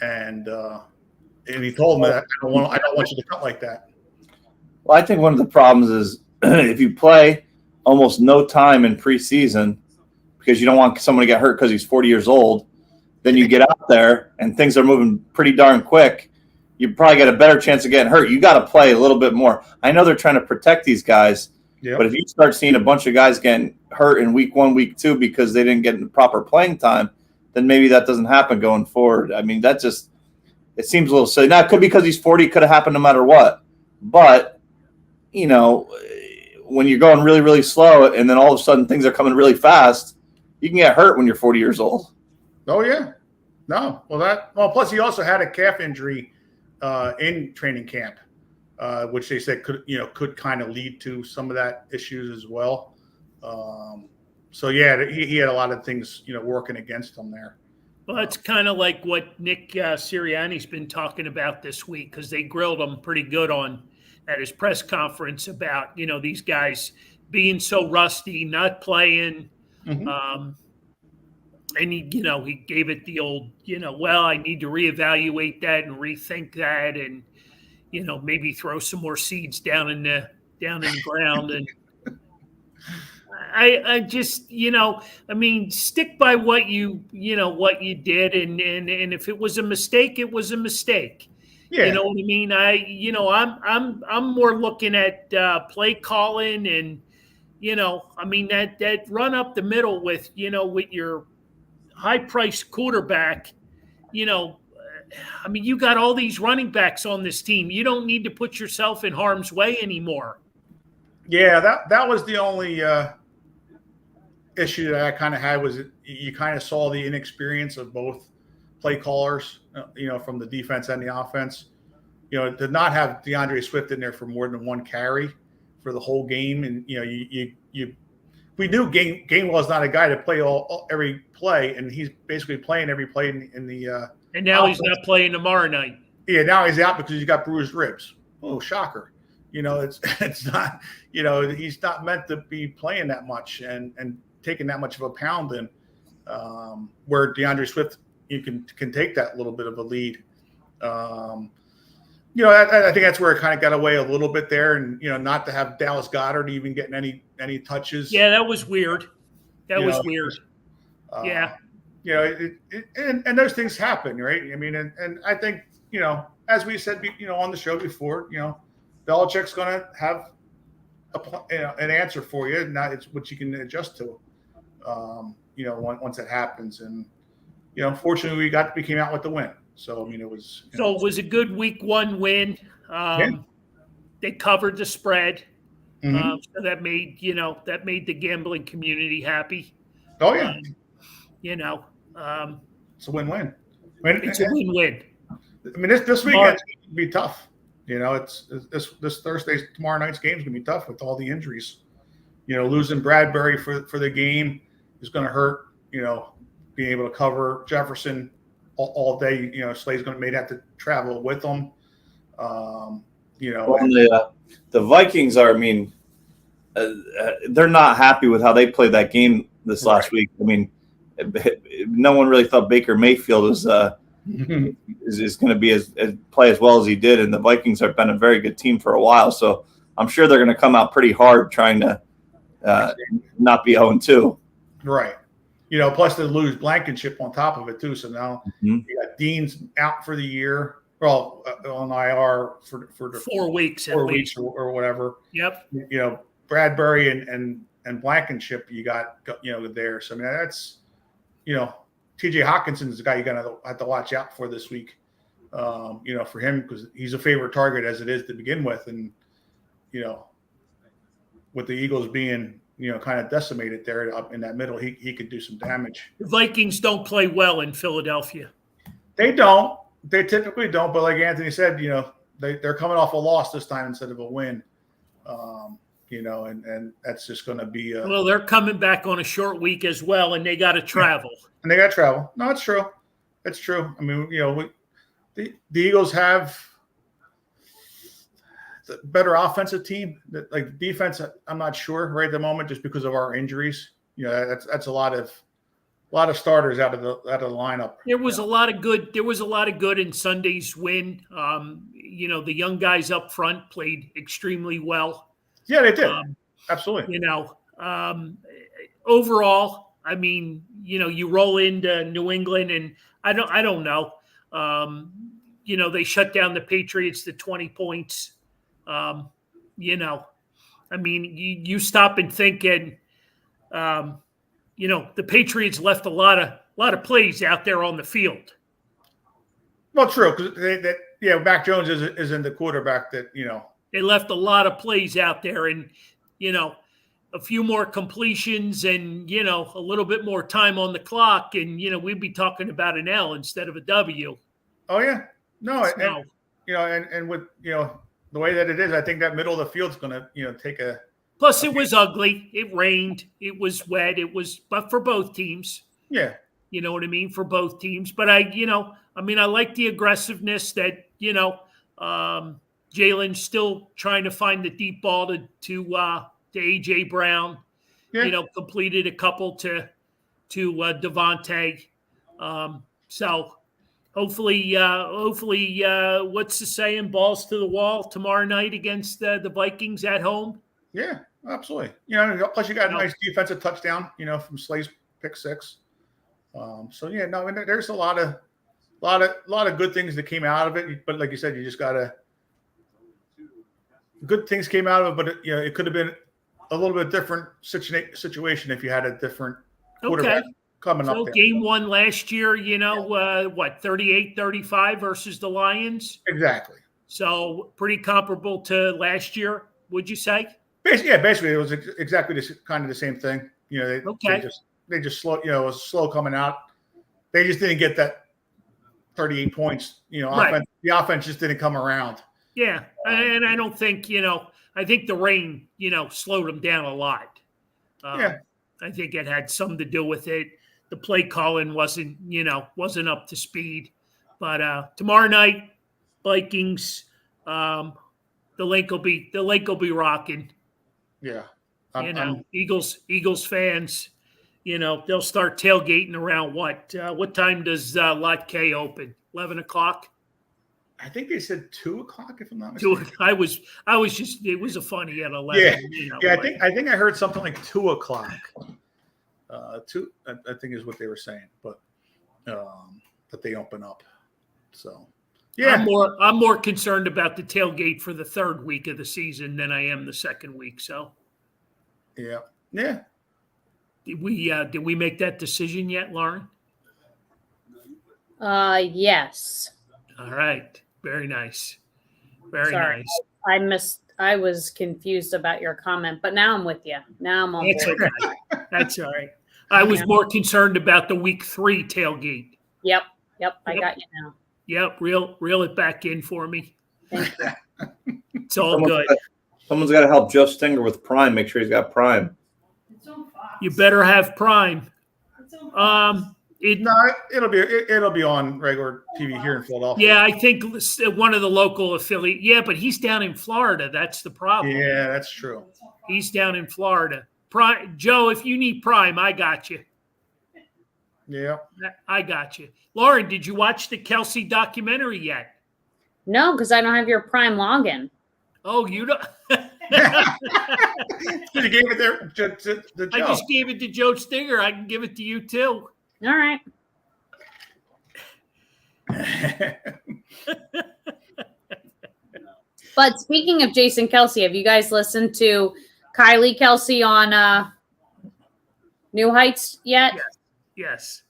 and he told him that I don't want you to cut like that. Well, I think one of the problems is if you play almost no time in preseason because you don't want someone to get hurt because he's 40 years old, then you get out there and things are moving pretty darn quick. You probably get a better chance of getting hurt. You got to play a little bit more. I know they're trying to protect these guys. Yep. But if you start seeing a bunch of guys getting hurt in week 1, week 2 because they didn't get the proper playing time, then maybe that doesn't happen going forward. I mean, it seems a little silly. Now, it could be because he's 40. It could have happened no matter what. But, you know, when you're going really, really slow and then all of a sudden things are coming really fast, you can get hurt when you're 40 years old. Oh, yeah. No. Well, plus he also had a calf injury in training camp. Which they said could kind of lead to some of that issues as well. So yeah, he had a lot of things working against him there. Well, it's kind of like what Nick Sirianni's been talking about this week, because they grilled him pretty good at his press conference about these guys being so rusty, not playing, and he gave it the old well, I need to reevaluate that and rethink that and. Maybe throw some more seeds down in the ground. And I just, stick by what you did. And if it was a mistake, it was a mistake. Yeah. You know what I mean? I'm more looking at play calling and, that run up the middle with your high priced quarterback, you got all these running backs on this team. You don't need to put yourself in harm's way anymore. Yeah, that was the only issue that I kind of had, was you kind of saw the inexperience of both play callers, from the defense and the offense. To not have DeAndre Swift in there for more than one carry for the whole game. And we knew Gainwell is not a guy to play every play, and he's basically playing every play in the. And now he's not playing tomorrow night. Yeah, now he's out because he's got bruised ribs. Oh, shocker! It's not. He's not meant to be playing that much and taking that much of a pounding. Where DeAndre Swift, you can take that little bit of a lead. I think that's where it kind of got away a little bit there, and not to have Dallas Goedert even getting any touches. Yeah, that was weird. That was weird. Yeah. And those things happen, right? I mean, and I think as we said, on the show before, Belichick's going to have an answer for you. Now it's what you can adjust to. Once that happens, and fortunately we came out with the win. So it was. So it was a good week 1 win. They covered the spread, so that made the gambling community happy. Oh yeah. It's a win-win. It's a win-win. I mean, this weekend can be tough. It's this Thursday, tomorrow night's game is gonna be tough with all the injuries. Losing Bradbury for the game is going to hurt. Being able to cover Jefferson all day. Slay's may have to travel with them. Well, the Vikings are. I mean, they're not happy with how they played that game this last week. I mean, no one really thought Baker Mayfield is going to be play as well as he did, and the Vikings have been a very good team for a while. So I'm sure they're going to come out pretty hard trying to not be 0-2. Right. Plus they lose Blankenship on top of it too. So now you got Dean's out for the year. Well, on IR for 4 weeks at 4 least. weeks or whatever. Yep. Bradbury and Blankenship you got there. So I mean that's TJ Hawkinson is the guy you're gonna have to watch out for this week. For him because he's a favorite target as it is to begin with, and with the Eagles being kind of decimated there up in that middle, he could do some damage. The Vikings don't play well in Philadelphia. They don't. They typically don't. But like Anthony said, they're coming off a loss this time instead of a win. And that's just going to be. Well, they're coming back on a short week as well, and they got to travel. And they got to travel. No, it's true. It's true. I mean, the Eagles have the better offensive team. Like defense, I'm not sure right at the moment, just because of our injuries. That's a lot of starters out of the lineup. There was a lot of good. There was a lot of good in Sunday's win. The young guys up front played extremely well. Yeah, they did. Absolutely. Overall, I mean, you roll into New England, and I don't know. They shut down the Patriots to 20 points. I mean, you stop and think, and the Patriots left a lot of plays out there on the field. Well, true, because Mac Jones isn't the quarterback that They left a lot of plays out there, and a few more completions, and a little bit more time on the clock, and we'd be talking about an L instead of a W. Oh yeah, no, and with the way that it is, I think that middle of the field's going to take a. Plus, it was ugly. It rained. It was wet. But for both teams. Yeah. You know what I mean? For both teams. But I like the aggressiveness that, Jalen's still trying to find the deep ball to A.J. Brown. Yeah. Completed a couple to Devontae. So hopefully, what's the saying? Balls to the wall tomorrow night against the Vikings at home. Yeah, absolutely. Plus you got a nice defensive touchdown, from Slay's pick 6. There's a lot of good things that came out of it. But like you said, you just gotta. Good things came out of it, but it could have been a little bit different situation if you had a different quarterback coming up there. Game 1 last year, 38-35 versus the Lions. Exactly. So pretty comparable to last year, would you say? Basically, it was exactly kind of the same thing. They just slow. It was slow coming out. They just didn't get that 38 points. Right. The offense just didn't come around. Yeah, and I don't think I think the rain, slowed them down a lot. Yeah. I think it had something to do with it. The play calling wasn't up to speed. But tomorrow night, Vikings, the lake will be rocking. Yeah. Eagles fans, they'll start tailgating around what time does Lot K open? 11 o'clock? I think they said 2 o'clock, if I'm not mistaken. I was just, it was a funny at 11. Yeah. I think I heard something like 2 o'clock. Two, I think is what they were saying, but that they open up. So, yeah. I'm more concerned about the tailgate for the third week of the season than I am the second week. So, yeah. Did we make that decision yet, Lauren? Yes. All right. Very nice. Very Sorry, nice. I was confused about your comment, but now I'm with you. Now I'm on board. That's all right. I was more concerned about the week 3 tailgate. Yep. I got you now. Yep. Reel it back in for me. Thank you. It's all good. Someone's got to help Joe Stinger with Prime. Make sure he's got Prime. You better have Prime. It'll be on regular TV here in Philadelphia. Yeah, I think one of the local affiliate. Yeah, but he's down in Florida. That's the problem. Yeah, that's true. He's down in Florida. Prime, Joe, if you need Prime, I got you. Yeah, I got you. Lauren, did you watch the Kelsey documentary yet? No, because I don't have your Prime login. Oh, you don't. You gave it there to Joe. I just gave it to Joe Stinger. I can give it to you too. All right. But speaking of Jason Kelsey, have you guys listened to Kylie Kelsey on New Heights yet? Yes.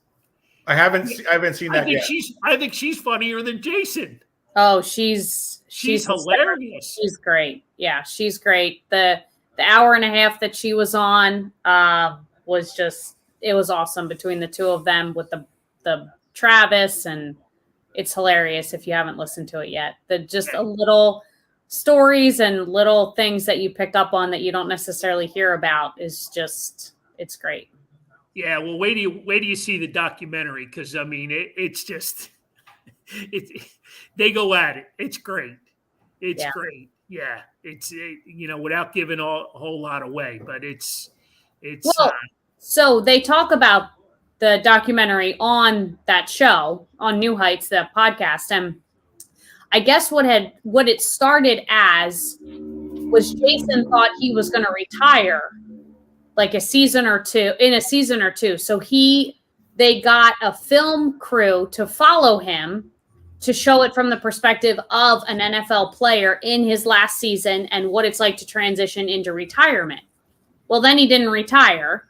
I haven't seen that yet. I think she's funnier than Jason. Oh, she's hilarious. She's great. Yeah, she's great. The hour and a half that she was on was just, it was awesome between the two of them with the Travis, and it's hilarious if you haven't listened to it yet. A little stories and little things that you picked up on that you don't necessarily hear about is just, it's great. Yeah, well, wait do you see the documentary, because I mean it's just they go at it. It's great. It's great. Yeah, it's without giving a whole lot away, but it's. Well, so they talk about the documentary on that show on New Heights, the podcast, and I guess what it started as was Jason thought he was going to retire like in a season or two. So they got a film crew to follow him to show it from the perspective of an NFL player in his last season and what it's like to transition into retirement. Well, then he didn't retire.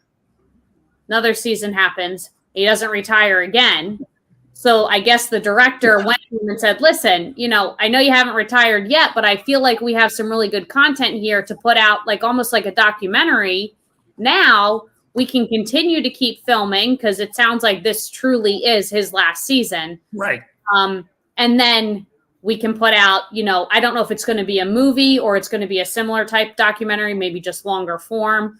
Another season happens. He doesn't retire again. So I guess the director went to him and said, listen, I know you haven't retired yet, but I feel like we have some really good content here to put out, like almost like a documentary. Now we can continue to keep filming because it sounds like this truly is his last season. Right. And then we can put out, I don't know if it's going to be a movie or it's going to be a similar type documentary, maybe just longer form.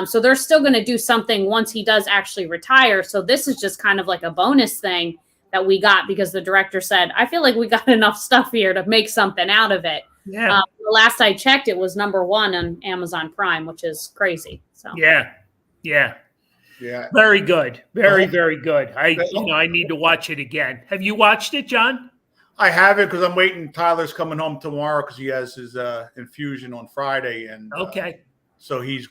So they're still going to do something once he does actually retire. So this is just kind of like a bonus thing that we got because the director said, I feel like we got enough stuff here to make something out of it. Yeah. The last I checked, it was #1 on Amazon Prime, which is crazy. So yeah. Very good. Very good. I need to watch it again. Have you watched it, John? I haven't because I'm waiting. Tyler's coming home tomorrow because he has his infusion on Friday, and okay. So he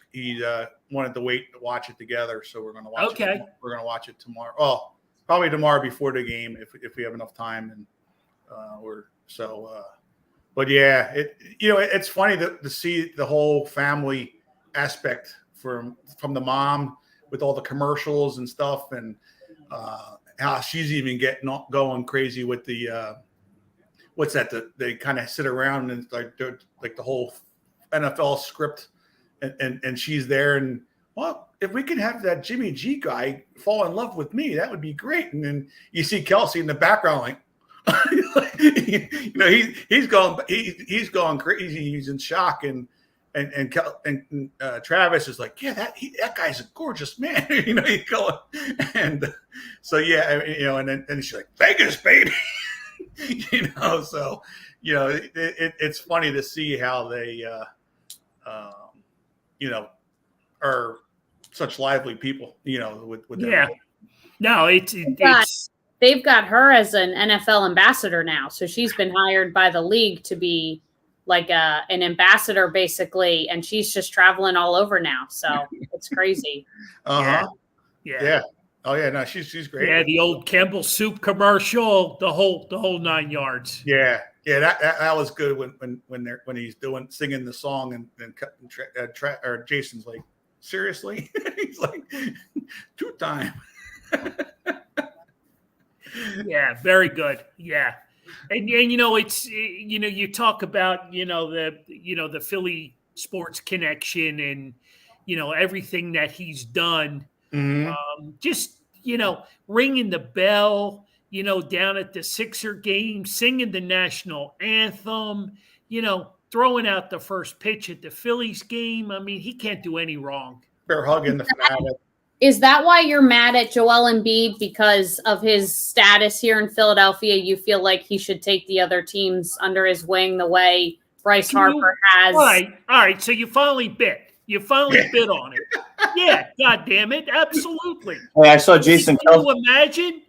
wanted to wait to watch it together. So we're going to watch. Okay. We're going to watch it tomorrow. Oh, probably tomorrow before the game if we have enough time, and But yeah, it's funny to see the whole family aspect from the mom with all the commercials and stuff, and how she's even going crazy with the what's that? They kind of sit around and like the whole NFL script, and she's there, and well, if we can have that Jimmy G guy fall in love with me, that would be great. And then you see Kelsey in the background, like. He's going crazy. He's in shock, and and Travis is like, yeah, that guy's a gorgeous man. You know, you go, and so yeah, you know, and then she's like, Vegas, baby. You know, so you know, it's funny to see how they, you know, are such lively people. You know, with Yeah. No, it's they've got her as an NFL ambassador now, so she's been hired by the league to be like an ambassador basically, and she's just traveling all over now. So it's crazy. Yeah. Yeah. Oh yeah, no, she's great. Yeah, the old Campbell soup commercial, the whole 9 yards. Yeah, that was good when he's singing the song and Jason's like, seriously? He's like, 2-time. Yeah, very good. Yeah. And you know, it's, you know, you talk about, the Philly sports connection and, everything that he's done. Mm-hmm. Just, ringing the bell, down at the Sixer game, singing the national anthem, throwing out the first pitch at the Phillies game. I mean, he can't do any wrong. Bear hugging the fanatic. Is that why you're mad at Joel Embiid? Because of his status here in Philadelphia, you feel like he should take the other teams under his wing the way Bryce Harper has? All right. So you finally bit. You finally bit on it. Yeah, God damn it. Absolutely. Hey, I saw Jason Can you imagine?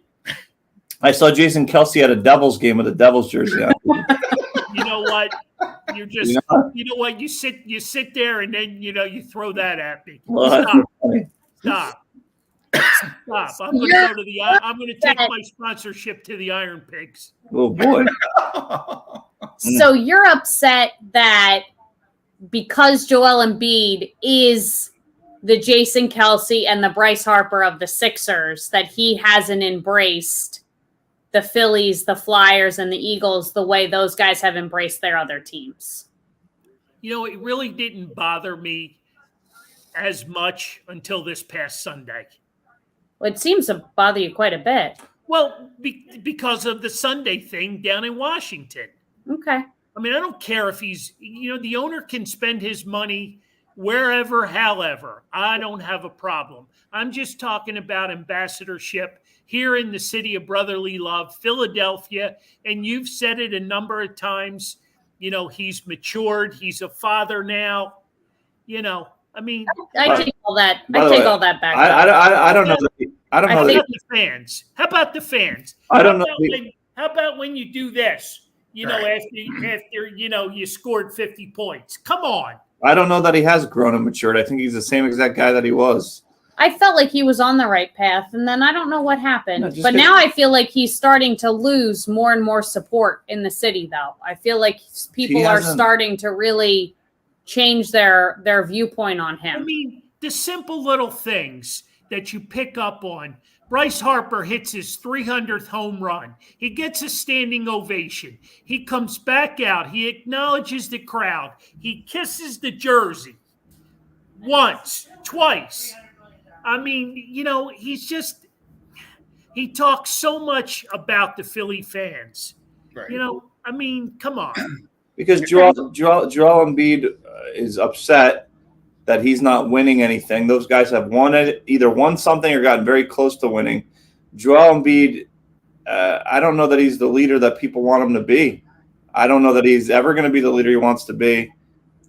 I saw Jason Kelce at a Devils game with a Devils jersey on. You know what? You're just, you know what? You sit there and then, you throw that at me. Stop. I'm going to go to I'm going to take my sponsorship to the Iron Pigs. Oh boy. So you're upset that because Joel Embiid is the Jason Kelce and the Bryce Harper of the Sixers, that he hasn't embraced the Phillies, the Flyers, and the Eagles the way those guys have embraced their other teams. It really didn't bother me as much until this past Sunday. Well, it seems to bother you quite a bit. Well, because of the Sunday thing down in Washington. Okay. I mean, I don't care if he's, the owner can spend his money wherever, however. I don't have a problem. I'm just talking about ambassadorship here in the city of brotherly love, Philadelphia. And you've said it a number of times. He's matured. He's a father now. I mean, I take all that. I take all that back. I don't know. I don't know. How about the fans? How about the fans? I don't know. How about when you do this? After you scored 50 points. Come on. I don't know that he has grown and matured. I think he's the same exact guy that he was. I felt like he was on the right path, and then I don't know what happened. But now I feel like he's starting to lose more and more support in the city, though. I feel like people are starting to really change their viewpoint on him. I mean, the simple little things that you pick up on. Bryce Harper hits his 300th home run. He gets a standing ovation. He comes back out. He acknowledges the crowd. He kisses the jersey once, twice. I mean, he talks so much about the Philly fans. Right. I mean, come on. Because Joel Embiid is upset that he's not winning anything. Those guys have either won something or gotten very close to winning. Joel Embiid, I don't know that he's the leader that people want him to be. I don't know that he's ever going to be the leader he wants to be.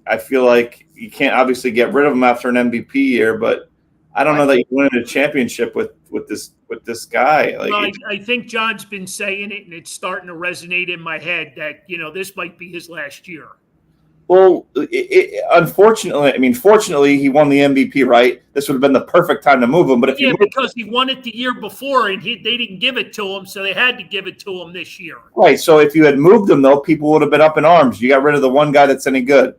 I feel like you can't obviously get rid of him after an MVP year, but I don't know that you win a championship with this guy. Well, I think John's been saying it, and it's starting to resonate in my head that this might be his last year. Well, fortunately, he won the MVP, right? This would have been the perfect time to move him. But because he won it the year before, and they didn't give it to him, so they had to give it to him this year. Right. So if you had moved him, though, people would have been up in arms. You got rid of the one guy that's any good.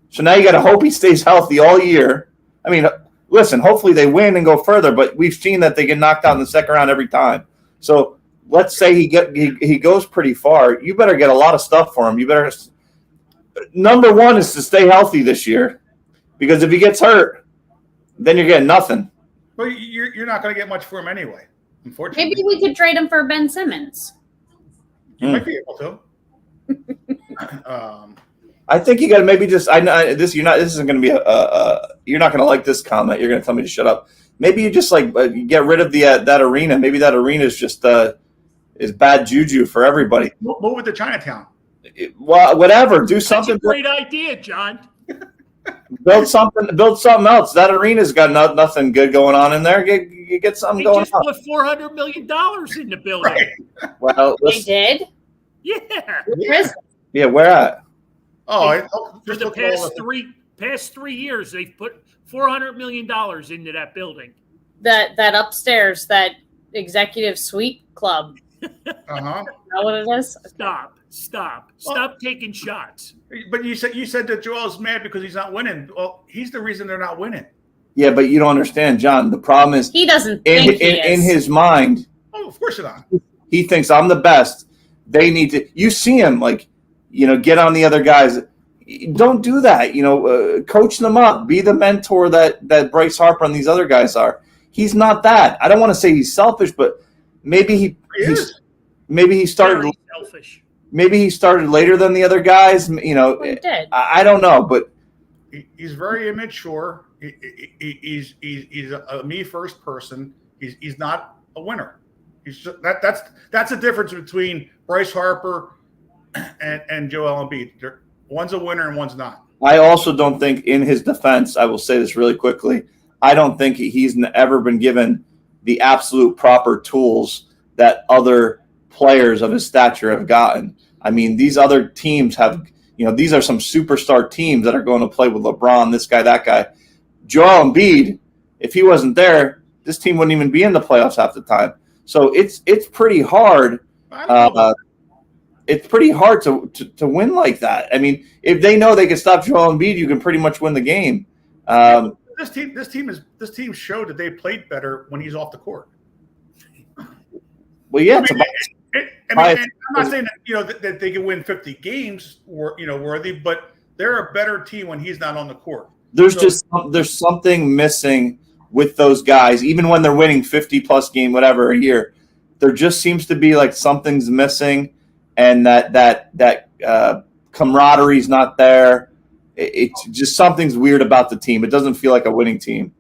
So now you got to hope he stays healthy all year. I mean, listen, hopefully they win and go further, but we've seen that they get knocked out in the second round every time. So let's say he goes pretty far. You better get a lot of stuff for him. You better. Number one is to stay healthy this year, because if he gets hurt, then you're getting nothing. Well, you're not going to get much for him anyway, unfortunately. Maybe we could trade him for Ben Simmons. You might be able to. I think you got to maybe just. I know this. You're not. This isn't going to be you're not going to like this comment. You're going to tell me to shut up. Maybe you just like get rid of the that arena. Maybe that arena is just is bad juju for everybody. Move it to Chinatown. Well, whatever. Do That's something. a great idea, John. Build something. Build something else. That arena's got nothing good going on in there. Get something They going just on. put $400 million in the building. Right. Well, They did. Yeah. Yeah, where at? Oh, For just the look at all past 3 years, they've put $400 million into that building. That upstairs, that executive suite club. Uh-huh. Is that what it is? Stop taking shots. But you said that Joel's mad because he's not winning. Well, he's the reason they're not winning. Yeah, but you don't understand, John. The problem is He doesn't think he in is. his mind, Oh, of course not. he thinks I'm the best. They need to. You see him get on the other guys. Don't do that. Coach them up. Be the mentor that Bryce Harper and these other guys are. He's not that. I don't want to say he's selfish, but maybe maybe he started Very selfish. Maybe he started later than the other guys. He did. I don't know, but He's very immature. He's a me first person. He's not a winner. He's just, that's the difference between Bryce Harper and Joel Embiid. One's a winner and one's not. I also don't think, in his defense, I will say this really quickly, I don't think he's ever been given the absolute proper tools that other players of his stature have gotten. I mean, these other teams have, these are some superstar teams that are going to play with LeBron, this guy, that guy. Joel Embiid, if he wasn't there, this team wouldn't even be in the playoffs half the time. So it's pretty hard. It's pretty hard to win like that. I mean, if they know they can stop Joel Embiid, you can pretty much win the game. This team showed that they played better when he's off the court. Well, yeah, I'm not saying that that they can win 50 games or worthy, but they're a better team when he's not on the court. There's something missing with those guys, even when they're winning 50 plus game, whatever a year. There just seems to be like something's missing, and that camaraderie's not there. It's just something's weird about the team. It doesn't feel like a winning team.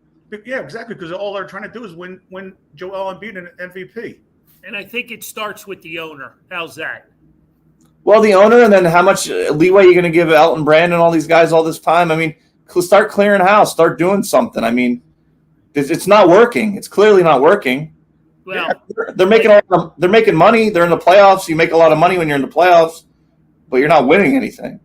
Yeah, exactly, because all they're trying to do is win Joel Embiid an MVP. And I think it starts with the owner. How's that? Well, the owner, and then how much leeway you're going to give Elton Brand and all these guys all this time? I mean, start clearing house, start doing something. I mean, it's not working. It's clearly not working. Well, they're making money. They're in the playoffs. You make a lot of money when you're in the playoffs, but you're not winning anything.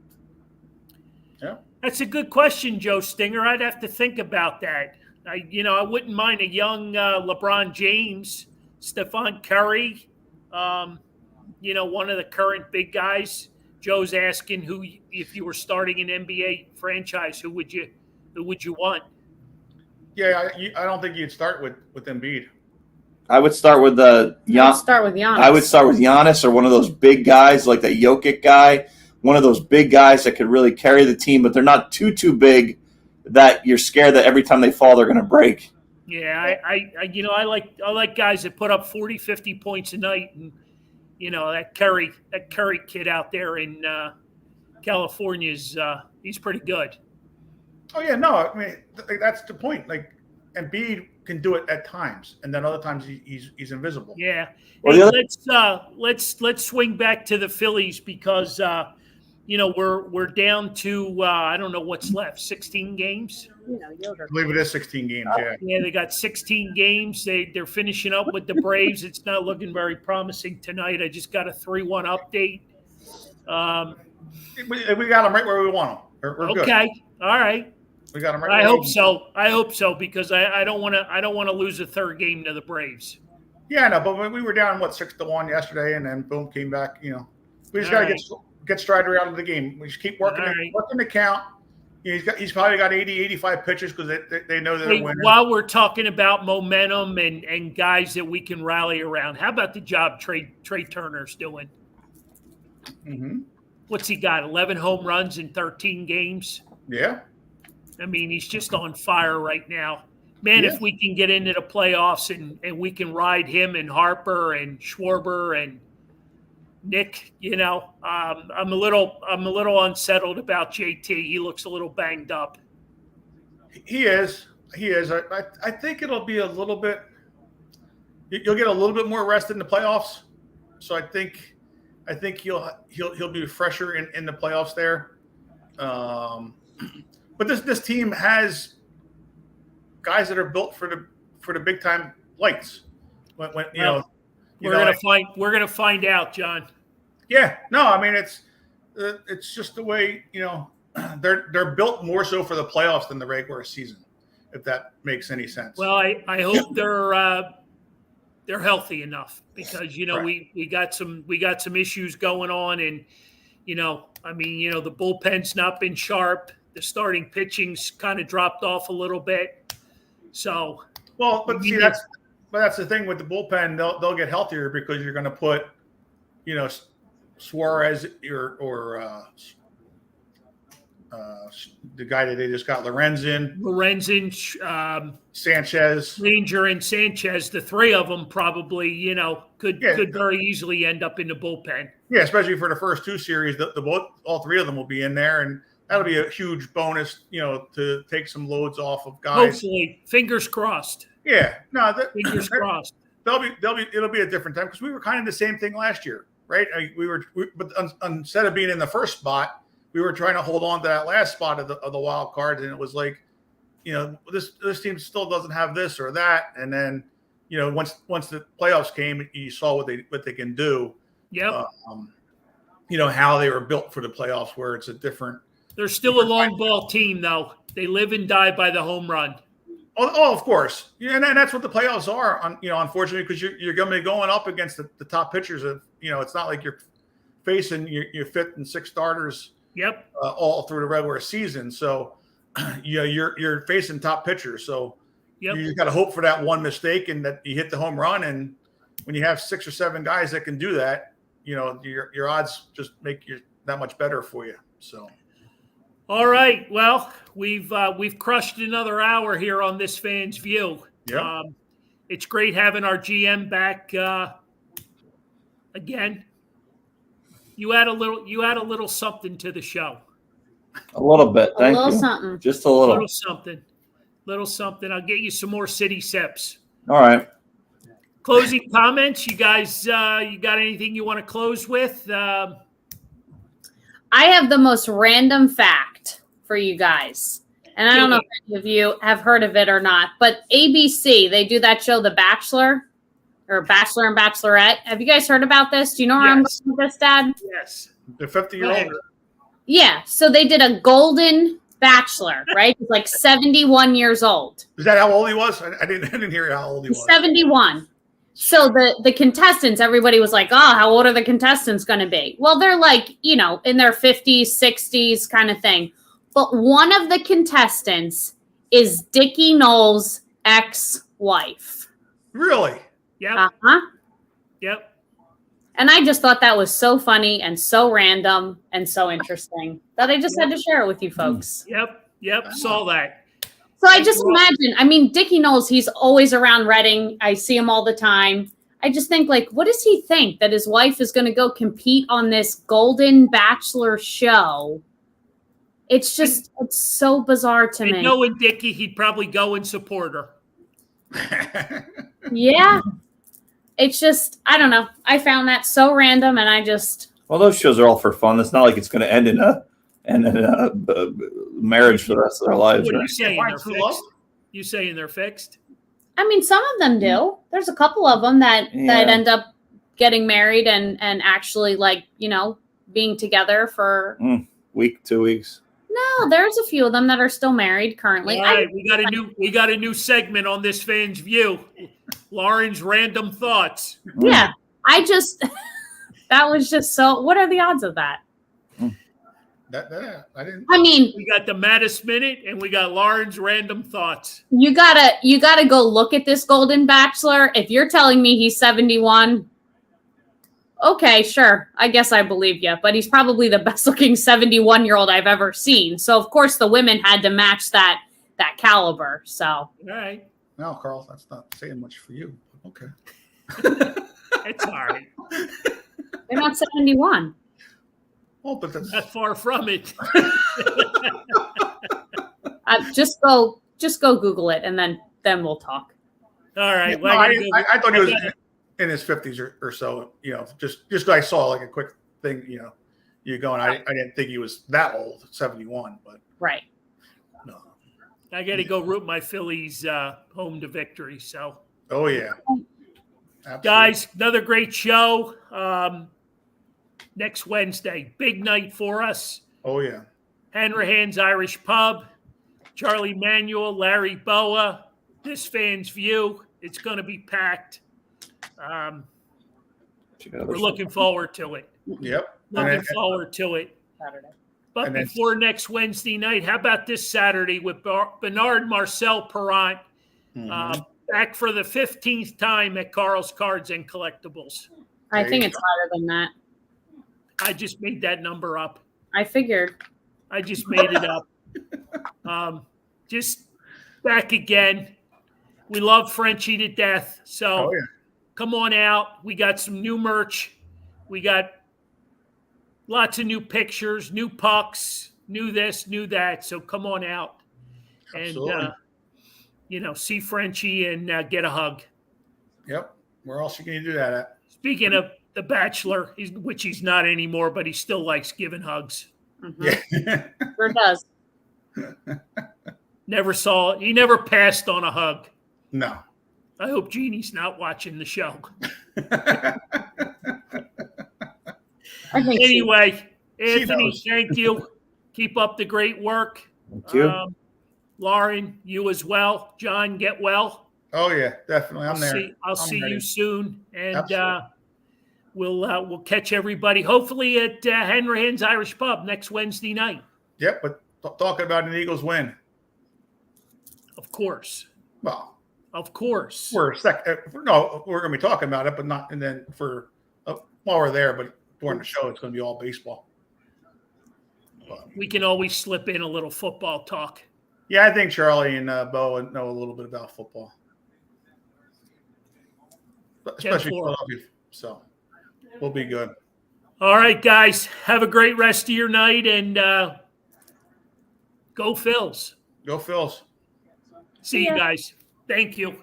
Yeah, that's a good question, Joe Stinger. I'd have to think about that. I wouldn't mind a young LeBron James, Stephon Curry, one of the current big guys. Joe's asking who, if you were starting an NBA franchise, who would you want? Yeah, I don't think you'd start with Embiid. I would start with Giannis. Start with Giannis. I would start with Giannis or one of those big guys like the Jokic guy, one of those big guys that could really carry the team, but they're not too big that you're scared that every time they fall they're going to break. Yeah, I like guys that put up 40, 50 points a night, and that Curry kid out there in California he's pretty good. Oh yeah, no, I mean that's the point. Like Embiid can do it at times, and then other times he's invisible. Yeah. Well, Let's swing back to the Phillies because we're down to I don't know what's left, 16 games. I believe it is 16 games. Yeah. Yeah, they got 16 games. They're finishing up with the Braves. It's not looking very promising tonight. I just got a 3-1 update. We got them right where we want them. We're good. Okay. All right. We got them right. I hope so because I don't want to lose a third game to the Braves. Yeah, no, but we were down 6-1 yesterday, and then boom, came back. We just got to get Strider out of the game. We just keep working the count. He's probably got 80, 85 pitches because they know they're winning. While we're talking about momentum and guys that we can rally around, how about the job Trey Turner's doing? Mm-hmm. What's he got? 11 home runs in 13 games. Yeah. I mean, he's just on fire right now. Man, if we can get into the playoffs and we can ride him and Harper and Schwarber and Nick, I'm a little unsettled about JT. He looks a little banged up. He is. I think it'll be a little bit. You'll get a little bit more rest in the playoffs. So I think he'll be fresher in the playoffs there. But this team has guys that are built for the big time lights. We're gonna find out, John. Yeah, no, I mean it's just the way they're built more so for the playoffs than the regular season, if that makes any sense. Well, I hope they're healthy enough because Right. we got some issues going on, and the bullpen's not been sharp. The starting pitching's kind of dropped off a little bit. So that's the thing with the bullpen. They'll get healthier because you're going to put Suarez or the guy that they just got Lorenzen, Sanchez, Ranger, and Sanchez. The three of them probably could very easily end up in the bullpen. Yeah, especially for the first two series, all three of them will be in there, and that'll be a huge bonus, to take some loads off of guys. Hopefully, fingers crossed. Yeah, no, fingers crossed. It'll be a different time because we were kind of the same thing last year, right? But instead of being in the first spot, we were trying to hold on to that last spot of the wild card, and it was like, this team still doesn't have this or that, and then once the playoffs came, you saw what they can do. Yep. How they were built for the playoffs, where it's a different. They're still a long ball team, though. They live and die by the home run. Oh, of course. Yeah, and that's what the playoffs are. Unfortunately, because you're going to be going up against the top pitchers. It's not like you're facing your fifth and sixth starters. Yep. All through the regular season. So, you're facing top pitchers. So, you just got to hope for that one mistake and that you hit the home run. And when you have 6 or 7 guys that can do that, your odds just make you that much better for you. So. All right. Well, we've crushed another hour here on this Fan's View. Yeah. It's great having our GM back again. You add a little something to the show. A little bit. Thank you. Something. Just a little. Little something. I'll get you some more city sips. All right. Closing comments. You guys, you got anything you want to close with? I have the most random fact for you guys. And I don't know if any of you have heard of it or not, but ABC, they do that show, The Bachelor, or Bachelor and Bachelorette. Have you guys heard about this? Do you know where I'm going with this, Dad? Yes. The 50-year-old. Yeah. So they did a golden bachelor, right? He's like 71 years old. Is that how old he was? I didn't hear how old he was. 71. So the contestants, everybody was like, oh, how old are the contestants going to be? Well, they're like, in their 50s, 60s kind of thing. But one of the contestants is Dickie Knowles' ex-wife. Really? Yeah. Uh-huh. Yep. And I just thought that was so funny and so random and so interesting that I just had to share it with you folks. Yep. Saw that. So I just imagine, Dickie Knowles, he's always around Reading. I see him all the time. I just think, what does he think that his wife is going to go compete on this Golden Bachelor show? It's just, it's so bizarre to me. Knowing Dickie, he'd probably go and support her. Yeah. It's just, I don't know. I found that so random, and I just. Well, those shows are all for fun. It's not like it's going to end in a marriage for the rest of their lives. What are right? you saying? They're fixed? You saying they're fixed? Some of them do. There's a couple of them that end up getting married and actually being together for week, 2 weeks. No, there's a few of them that are still married currently. All right, we got a new segment on this Fan's View. Lauren's random thoughts. Yeah, that was just so. What are the odds of that? I didn't. We got the Mattis Minute and we got Lauren's random thoughts. You gotta go look at this Golden Bachelor. If you're telling me he's 71, okay, sure. I guess I believe you. But he's probably the best looking 71-year-old I've ever seen. So of course the women had to match that caliber. So all right. No, Carl, that's not saying much for you. Okay. It's all right. They're not 71. Oh, but that's Not far from it. Just go Google it, and then we'll talk. All right. No, I thought he was in his 50s or so. Just I saw like a quick thing. You going. I didn't think he was that old, 71, but Right. no. I got to go root my Phillies home to victory. So, Oh yeah, absolutely. guys, another great show. Next Wednesday, big night for us. Oh yeah. Hanrahan's Irish Pub, Charlie Manuel, Larry Boa, This Fan's View. It's going to be packed. We're looking forward to it. Yep. Looking forward to it. Saturday. But before next Wednesday night, how about this Saturday with Bernard Marcel Perrant back for the 15th time at Carl's Cards and Collectibles? I think it's higher than that. I just made that number up. I figured. I just made it up. Just back again. We love Frenchie to death. So come on out. We got some new merch. We got lots of new pictures, new pucks, new this, new that. So come on out and, see Frenchie and get a hug. Yep. Where else can you do that at? Speaking of The Bachelor, which he's not anymore, but he still likes giving hugs. Mm-hmm. Yeah. Sure does. He never passed on a hug. No. I hope Jeannie's not watching the show. Anyway, Anthony, thank you. Keep up the great work. Thank you. Lauren, you as well. John, get well. Oh yeah, definitely. I'm there. I'll see ready. you soon, and we'll catch everybody hopefully at Hanrahan's Irish Pub next Wednesday night. Yep, but talking about an Eagles win. Of course. Well, of course. We're going to be talking about it, but not. And then while we're there, but during the show, it's going to be all baseball. We can always slip in a little football talk. Yeah, I think Charlie and Bo know a little bit about football, especially Philadelphia. So we'll be good. All right, guys. Have a great rest of your night, and go Phils. Go Phils. See you guys. Thank you.